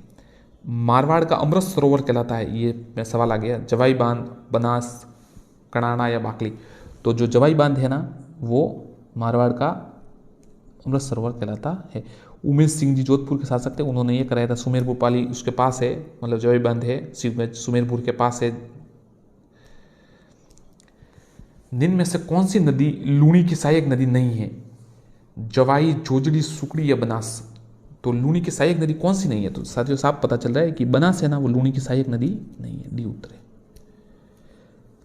मारवाड़ का अमृत सरोवर कहलाता है, ये सवाल आ गया, जवाई बांध, बनास, कणाना या बाकली। तो जो जवाई बांध है ना वो मारवाड़ का अमृत सरोवर कहलाता है। उमेश सिंह जी जोधपुर के शासक थे, उन्होंने ये कराया था। सुमेरपुर पाली उसके पास है, मतलब जवाई बांध है सुमेरपुर के पास है। निम्न में से कौन सी नदी लूणी की सहायक नदी नहीं है? जवाई, जोजड़ी, सुकड़ी या बनास। तो लूणी की सहायक नदी कौन सी नहीं है? तो साथियों साफ पता चल रहा है कि बनास है ना, वो लूणी की सहायक नदी नहीं है। डी उत्तर है।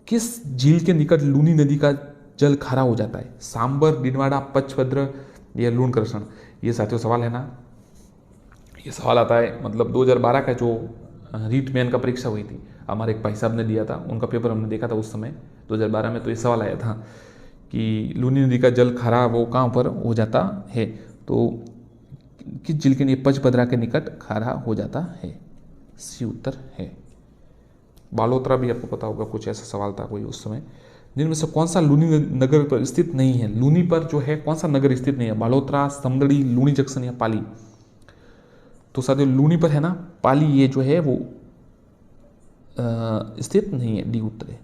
किस झील के निकट लूनी नदी का जल खारा हो जाता है? सांबर, दिनवाड़ा, पचभद्र या लूणकरसण। ये साथियों सवाल है ना, ये सवाल आता है मतलब 2012 का जो रीट मेन का परीक्षा हुई थी, हमारे एक भाई साहब ने दिया था, उनका पेपर हमने देखा था उस समय 2012 में। तो ये सवाल आया था कि लूनी नदी का जल खारा वो कहाँ पर हो जाता है? तो किस झील के लिए पचभद्रा के निकट खारा हो जाता है? सी उत्तर है। बालोतरा भी आपको पता होगा, कुछ ऐसा सवाल था कोई उस समय। जिनमें से कौन सा लूनी नगर पर स्थित नहीं है? लूनी पर जो है कौन सा नगर स्थित नहीं है? बालोतरा, समदड़ी, लूनी जंक्शन या पाली। तो साथियों लूनी पर है ना, पाली ये जो है वो स्थित नहीं है। डी उत्तर है।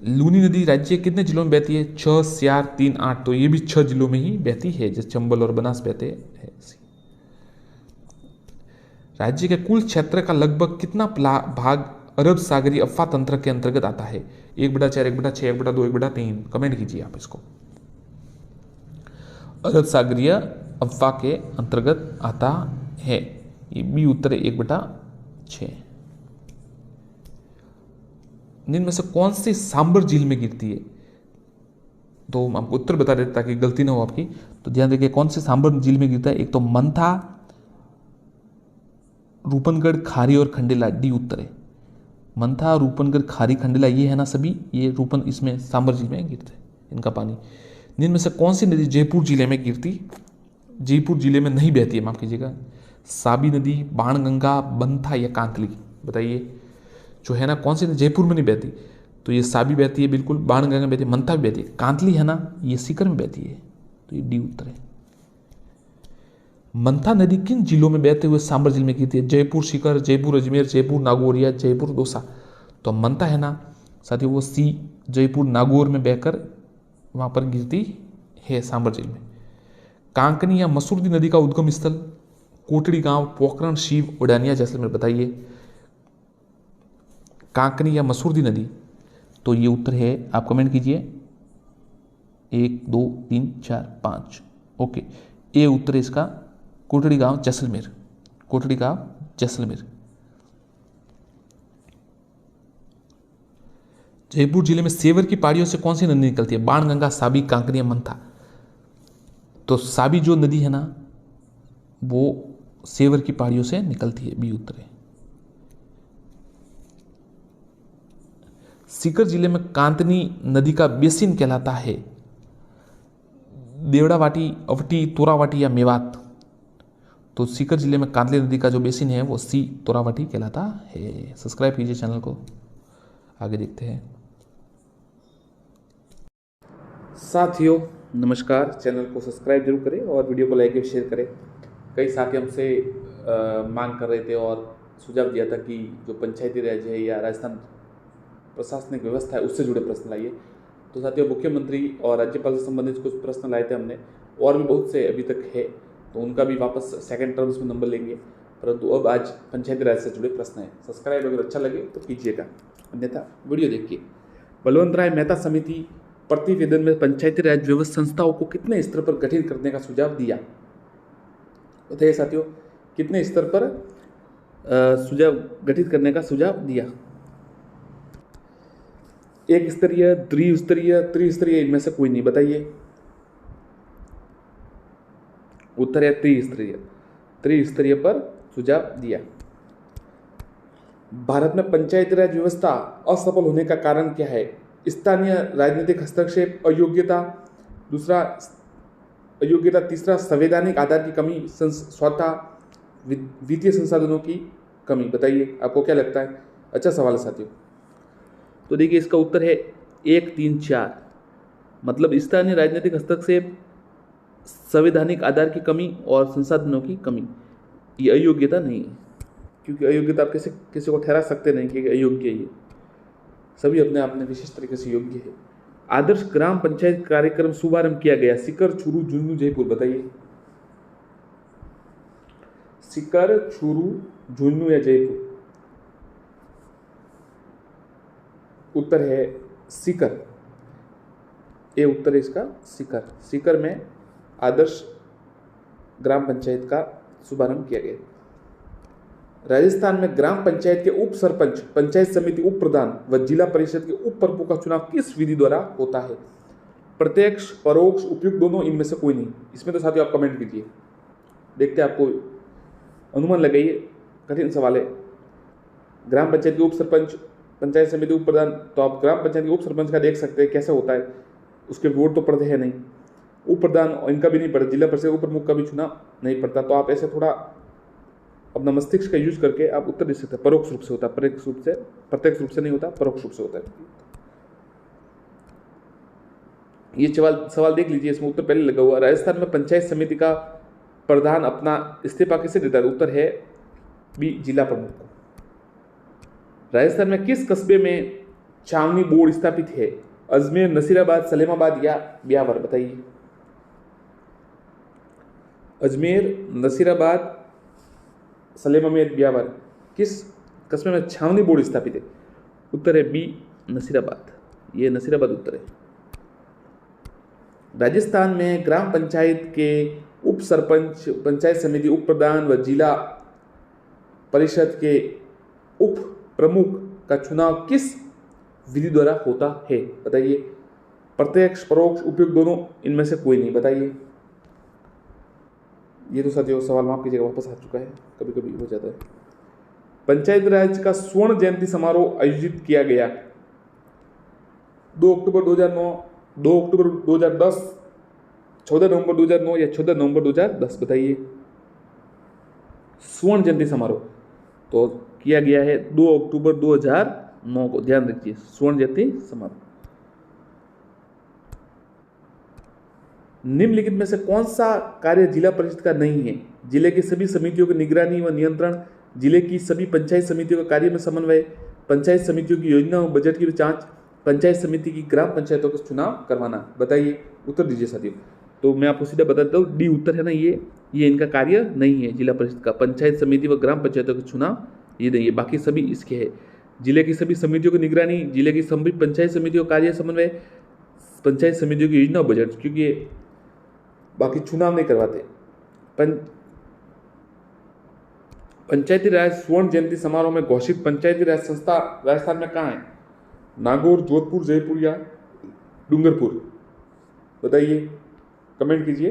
लूनी नदी राज्य के कितने जिलों में बहती है? 6, 4, 3, 8। तो ये भी 6 जिलों में ही बहती है, जैसे चंबल और बनास बहते हैं। राज्य के कुल क्षेत्र का लगभग कितना भाग अरब सागरीय अफवाह तंत्र के अंतर्गत आता है? 1/4, 1/6, 1/2, 1/3। कमेंट कीजिए आप इसको। अरब सागरीय अफवाह के अंतर्गत आता है, ये बी उत्तर है, 1/6। निम्न में से कौन सी सांबर झील में गिरती है? तो हम आपको उत्तर बता देते ताकि गलती ना हो आपकी। तो ध्यान देखिए कौन सी सांबर झील में गिरता है। एक तो मंथा, रूपनगढ़, खारी और खंडेला। डी उत्तर है। मंथा, रूपनगढ़, खारी, खंडेला ये है ना सभी, ये रूपन इसमें सांबर झील में गिरते हैं इनका पानी। जिनमें से कौन सी नदी जयपुर जिले में गिरती, जयपुर जिले में नहीं बहती है, माफ कीजिएगा? साबी नदी, बाणगंगा, बंथा या कांतली। बताइए जो है ना कौन सी नदी जयपुर में नहीं बहती? तो ये साबी बहती है बिल्कुल, बाणगंगा में बहती है, मंथा भी बहती है, कांतली है ना ये सीकर में बहती है। तो ये डी उत्तर है। मंथा नदी किन जिलों में बहते हुए सांबर झील में गिरती है? जयपुर सीकर, जयपुर अजमेर, जयपुर नागौर या जयपुर दौसा। तो मंथा है ना साथियों वो सी जयपुर नागौर में बहकर वहां पर गिरती है सांबर झील में। कांकनी या मसूरदी नदी का उद्गम स्थल? कोटड़ी गांव, पोखरण, शिव, उडानिया, जैसलमेर। बताइए कांकनी या मसूरदी नदी। तो ये उत्तर है, आप कमेंट कीजिए। 1, 2, 3, 4, 5। ओके, ए उत्तर है इसका, कोटड़ी गांव, जैसलमेर। कोटड़ी गांव, जैसलमेर। जयपुर जिले में सेवर की पहाड़ियों से कौन सी नदी निकलती है? बाणगंगा, साबी, कांकरी या मंथा। तो साबी जो नदी है ना वो सेवर की पहाड़ियों से निकलती है। बी उत्तर है। सीकर जिले में कांतनी नदी का बेसिन कहलाता है? देवड़ावाटी, अवटी, तोरावाटी या मेवात। तो सीकर जिले में कांतली नदी का जो बेसिन है वो सी तोरावाटी कहलाता है। सब्सक्राइब कीजिए चैनल को, आगे देखते हैं। साथियों नमस्कार, चैनल को सब्सक्राइब जरूर करें और वीडियो को लाइक और शेयर करें। कई साथी हमसे मांग कर रहे थे और सुझाव दिया था कि जो पंचायती राज है या राजस्थान प्रशासनिक व्यवस्था है उससे जुड़े प्रश्न लाइए। तो साथियों मुख्यमंत्री और राज्यपाल से संबंधित कुछ प्रश्न लाए थे हमने, और भी बहुत से अभी तक है, तो उनका भी वापस सेकंड टर्म्स में नंबर लेंगे, परंतु अब आज पंचायती राज से जुड़े प्रश्न हैं। सब्सक्राइब अगर अच्छा लगे तो कीजिएगा, अन्यथा वीडियो देखिए। बलवंत राय मेहता समिति प्रतिवेदन में पंचायती राज व्यवस्था संस्थाओं को कितने स्तर पर गठित करने का सुझाव दिया? बताइए साथियों, कितने स्तर पर सुझाव गठित करने का सुझाव दिया? 1 स्तरीय, द्विस्तरीय, त्रिस्तरीय, इनमें से कोई नहीं। बताइए उत्तर है त्रिस्तरीय। त्रिस्तरीय पर सुझाव दिया। भारत में पंचायती राज व्यवस्था असफल होने का कारण क्या है? स्थानीय राजनीतिक हस्तक्षेप, अयोग्यता, दूसरा अयोग्यता, तीसरा संवैधानिक आधार की कमी, चौथा वित्तीय संसाधनों की कमी। बताइए आपको क्या लगता है? अच्छा सवाल है साथियों। तो देखिए इसका उत्तर है 1, 3, 4। मतलब स्थानीय राजनीतिक हस्तक्षेप, संवैधानिक आधार की कमी और संसाधनों की कमी, ये अयोग्यता नहीं है, क्योंकि अयोग्यता आप किसी को ठहरा सकते नहीं कि अयोग्य है, सभी अपने आप में विशेष तरीके से योग्य है। आदर्श ग्राम पंचायत कार्यक्रम शुभारंभ किया गया सीकर, चूरू, झुंझुनू, जयपुर, बताइए। सीकर, चूरू, झुंझुनू या जयपुर? उत्तर है सीकर, ये उत्तर है इसका सीकर। सीकर में आदर्श ग्राम पंचायत का शुभारंभ किया गया। राजस्थान में ग्राम पंचायत के उप सरपंच, पंचायत समिति उप प्रधान व जिला परिषद के उप प्रमुख का चुनाव किस विधि द्वारा होता है? प्रत्यक्ष, परोक्ष, उपयुक्त, दोनों, इनमें से कोई नहीं। इसमें तो साथियों आप कमेंट कीजिए, देखते हैं आपको अनुमान लगाइए, कठिन सवाल है। ग्राम पंचायत के उप सरपंच, पंचायत समिति उप प्रधान, तो आप ग्राम पंचायत के उप सरपंच का देख सकते हैं कैसे होता है, उसके वोट तो पड़ते हैं नहीं। उप प्रधान इनका भी नहीं पड़ता, जिला परिषद उप प्रमुख का भी चुनाव नहीं पड़ता। तो आप ऐसे थोड़ा अपना मस्तिष्क का यूज करके आप उत्तर दे सकते हैं। परोक्ष रूप से होता है, प्रत्यक्ष रूप से नहीं होता, परोक्ष रूप से होता है। ये सवाल देख लीजिए, इसमें उत्तर पहले लगा हुआ। राजस्थान में पंचायत समिति का प्रधान अपना इस्तीफा किसे देता है? उत्तर है बी, जिला प्रमुख को। राजस्थान में किस कस्बे में छावनी बोर्ड स्थापित है? अजमेर, नसीराबाद, सलेमाबाद या ब्यावर, बताइए। अजमेर, नसीराबाद, सलेमाबाद, ब्यावर, किस कस्बे में छावनी बोर्ड स्थापित है? उत्तर है बी, नसीराबाद। ये नसीराबाद उत्तर है। राजस्थान में ग्राम पंचायत के उप सरपंच, पंचायत समिति उप प्रधान व जिला परिषद के उप प्रमुख का चुनाव किस विधि द्वारा होता है? बताइए। प्रत्यक्ष, परोक्ष, उपयुक्त, दोनों, इनमें से कोई नहीं, बताइए। ये तो साथियों सवाल माफ कीजिएगा वापस आ चुका है, कभी कभी हो जाता है। पंचायत राज का स्वर्ण जयंती समारोह आयोजित किया गया 2 अक्टूबर 2009, 2 अक्टूबर 2010, 14 नवंबर 2009 या 14 नवंबर 2010, बताइए। स्वर्ण जयंती समारोह तो किया गया है 2 अक्टूबर 2009 को, ध्यान रखिए, स्वर्ण जयंती समारोह। निम्नलिखित में से कौन सा कार्य जिला परिषद का नहीं है? जिले की सभी समितियों की निगरानी व नियंत्रण, जिले की सभी पंचायत समितियों का कार्य में समन्वय, पंचायत समितियों की योजना व बजट की जांच, पंचायत समिति की ग्राम पंचायतों का चुनाव करवाना, बताइए। उत्तर दीजिए साथियों। तो मैं आपको सीधा बता देता हूँ, डी उत्तर है ना, ये इनका कार्य नहीं है जिला परिषद का। पंचायत समिति व ग्राम पंचायतों का चुनाव ये नहीं है, बाकी सभी इसके है। जिले की सभी समितियों की निगरानी, जिले की सभी पंचायत समितियों का कार्य समन्वय, पंचायत समितियों की योजना और बजट, क्योंकि ये बाकी चुनाव नहीं करवाते। पंचायती राज स्वर्ण जयंती समारोह में घोषित पंचायती राज संस्था राजस्थान में कहाँ है? नागौर, जोधपुर, जयपुर या डूंगरपुर, बताइए, कमेंट कीजिए।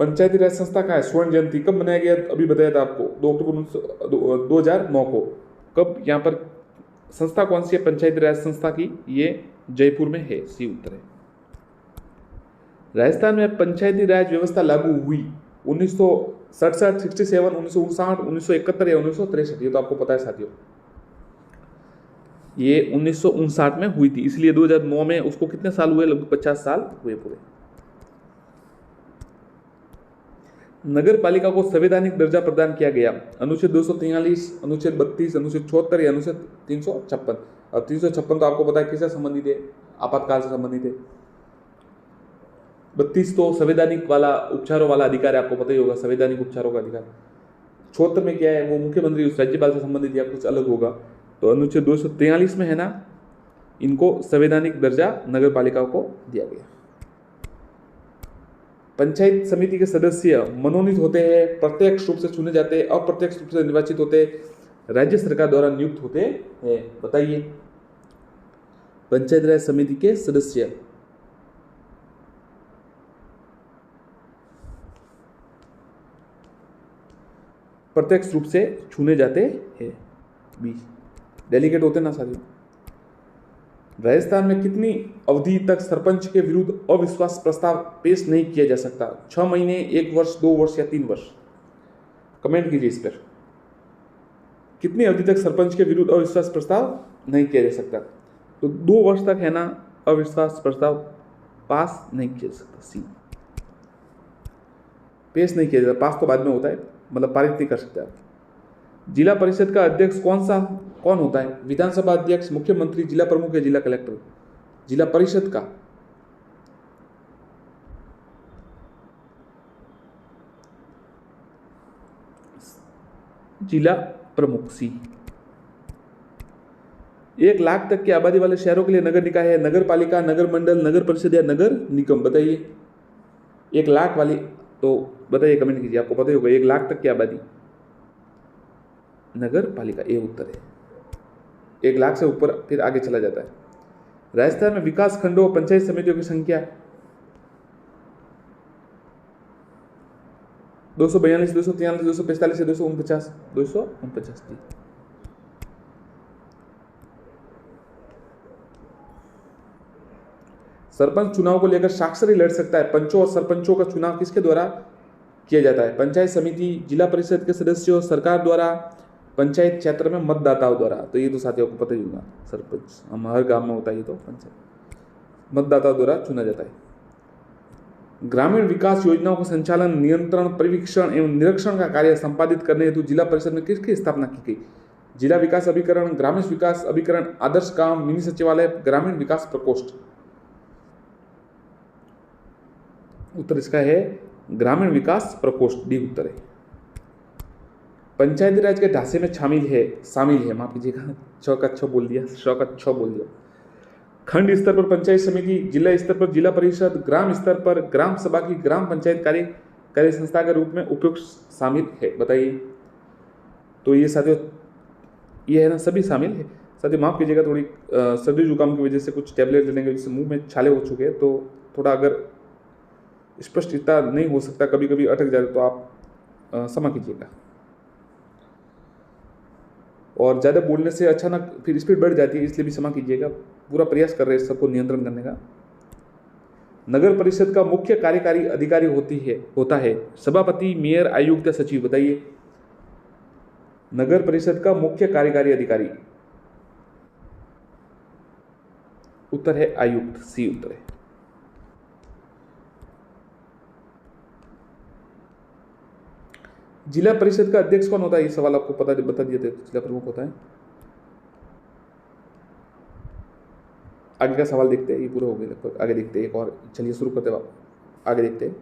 पंचायती राज संस्था कहाँ है? स्वर्ण जयंती कब मनाया गया? अभी बताया था आपको, 2 अक्टूबर 2009 को। कब यहाँ पर संस्था कौन सी है पंचायती राज संस्था की? ये जयपुर में है, सी उत्तर है। राजस्थान में पंचायती राज व्यवस्था लागू हुई 1967, 67, 1959, 1971 या 1963? ये तो आपको पता है साथियों, ये 1959 में हुई थी, इसलिए 2009 में उसको कितने साल हुए? लगभग 50 साल हुए पूरे। नगर पालिका को संवैधानिक दर्जा प्रदान किया गया अनुच्छेद 243, अनुच्छेद 32, अनुच्छेद 74 या अनुच्छेद 356? और 356 तो आपको पता है किससे संबंधित है? आपातकाल से संबंधित है। 32 तो संवैधानिक वाला उपचारों वाला अधिकार है, आपको पता ही होगा, संवैधानिक उपचारों का अधिकार। 74 में क्या है? वो मुख्यमंत्री उस राज्यपाल से संबंधित या कुछ अलग होगा। तो अनुच्छेद 243 में है ना, इनको संवैधानिक दर्जा नगर पालिका को दिया गया। पंचायत समिति के सदस्य मनोनीत होते हैं, प्रत्यक्ष रूप से चुने जाते हैं, अप्रत्यक्ष रूप से निर्वाचित होते हैं, राज्य सरकार द्वारा नियुक्त होते हैं, बताइए। पंचायत राज समिति के सदस्य प्रत्यक्ष रूप से चुने जाते हैं, बी। डेलीगेट होते ना साथियों। राजस्थान में कितनी अवधि तक सरपंच के विरुद्ध अविश्वास प्रस्ताव पेश नहीं किया जा सकता? 6 महीने, 1 वर्ष, 2 वर्ष या 3 वर्ष? कमेंट कीजिए इस पर। कितनी अवधि तक सरपंच के विरुद्ध अविश्वास प्रस्ताव नहीं किया जा सकता? तो 2 वर्ष तक है ना, अविश्वास प्रस्ताव पास नहीं किया जा सकता। सी, पेश नहीं किया जाता, पास तो बाद में होता है, मतलब पारित नहीं कर सकते आप। जिला परिषद का अध्यक्ष कौन होता है? विधानसभा अध्यक्ष, मुख्यमंत्री, जिला प्रमुख या जिला कलेक्टर? जिला परिषद का जिला प्रमुख। सी, 1 लाख तक की आबादी वाले शहरों के लिए नगर निकाय है नगर पालिका, नगर मंडल, नगर परिषद या नगर निगम? बताइए। 1 लाख वाली तो बताइए, कमेंट कीजिए, आपको पता ही होगा। 1 लाख तक की आबादी, नगर पालिका, ये उत्तर है। 1 लाख से ऊपर फिर आगे चला जाता है। राजस्थान में विकास खंडों और पंचायत समितियों की संख्या 242, 243, 245 या 249? 249 थी। सरपंच चुनाव को लेकर साक्षरी लड़ सकता है। पंचों और सरपंचों का चुनाव किसके द्वारा किया जाता है? पंचायत समिति, जिला परिषद के सदस्यों, सरकार द्वारा, पंचायत क्षेत्र में मतदाताओं द्वारा? तो ये तो साथियों को पता ही होगा, सरपंच हम हर गांव में होता है, ये तो पंचायत मतदाताओं द्वारा चुना जाता है। ग्रामीण विकास योजनाओं का संचालन, नियंत्रण, परिवीक्षण एवं निरीक्षण का कार्य संपादित करने हेतु जिला परिषद में किसकी स्थापना की गई? जिला विकास अभिकरण, ग्रामीण विकास अभिकरण, आदर्श गांव, मिनी सचिवालय, ग्रामीण विकास प्रकोष्ठ? उत्तर इसका है ग्रामीण विकास प्रकोष्ठ, डी उत्तर है। पंचायती राज के ढांचे में शामिल है, माफ कीजिएगा, छ का छ बोल दिया, श का छ बोल दिया। खंड स्तर पर पंचायत समिति, जिला स्तर पर जिला परिषद, ग्राम स्तर पर ग्राम सभा की ग्राम पंचायत कार्य संस्था के रूप में उपयुक्त शामिल है? बताइए। तो ये साथियों, ये है ना, सभी शामिल है। साथियों माफ कीजिएगा, थोड़ी सर्दी जुकाम की वजह से कुछ टैबलेट लेने की वजह से मुंह में छाले हो चुके हैं, तो थोड़ा अगर स्पष्टता नहीं हो सकता, कभी कभी अटक जाए, तो आप क्षमा कीजिएगा। और ज़्यादा बोलने से अचानक फिर स्पीड बढ़ जाती है, इसलिए भी क्षमा कीजिएगा। पूरा प्रयास कर रहे हैं सबको नियंत्रण करने का। नगर परिषद का मुख्य कार्यकारी अधिकारी होता है सभापति, मेयर, आयुक्त या सचिव? बताइए। नगर परिषद का मुख्य कार्यकारी अधिकारी, उत्तर है आयुक्त, सी उत्तर है। जिला परिषद का अध्यक्ष कौन होता है? ये सवाल आपको बता दिए थे, जिला प्रमुख होता है। आगे का सवाल देखते हैं, ये पूरा हो गया लगभग, आगे देखते हैं एक और, चलिए शुरू करते हैं, आगे देखते हैं।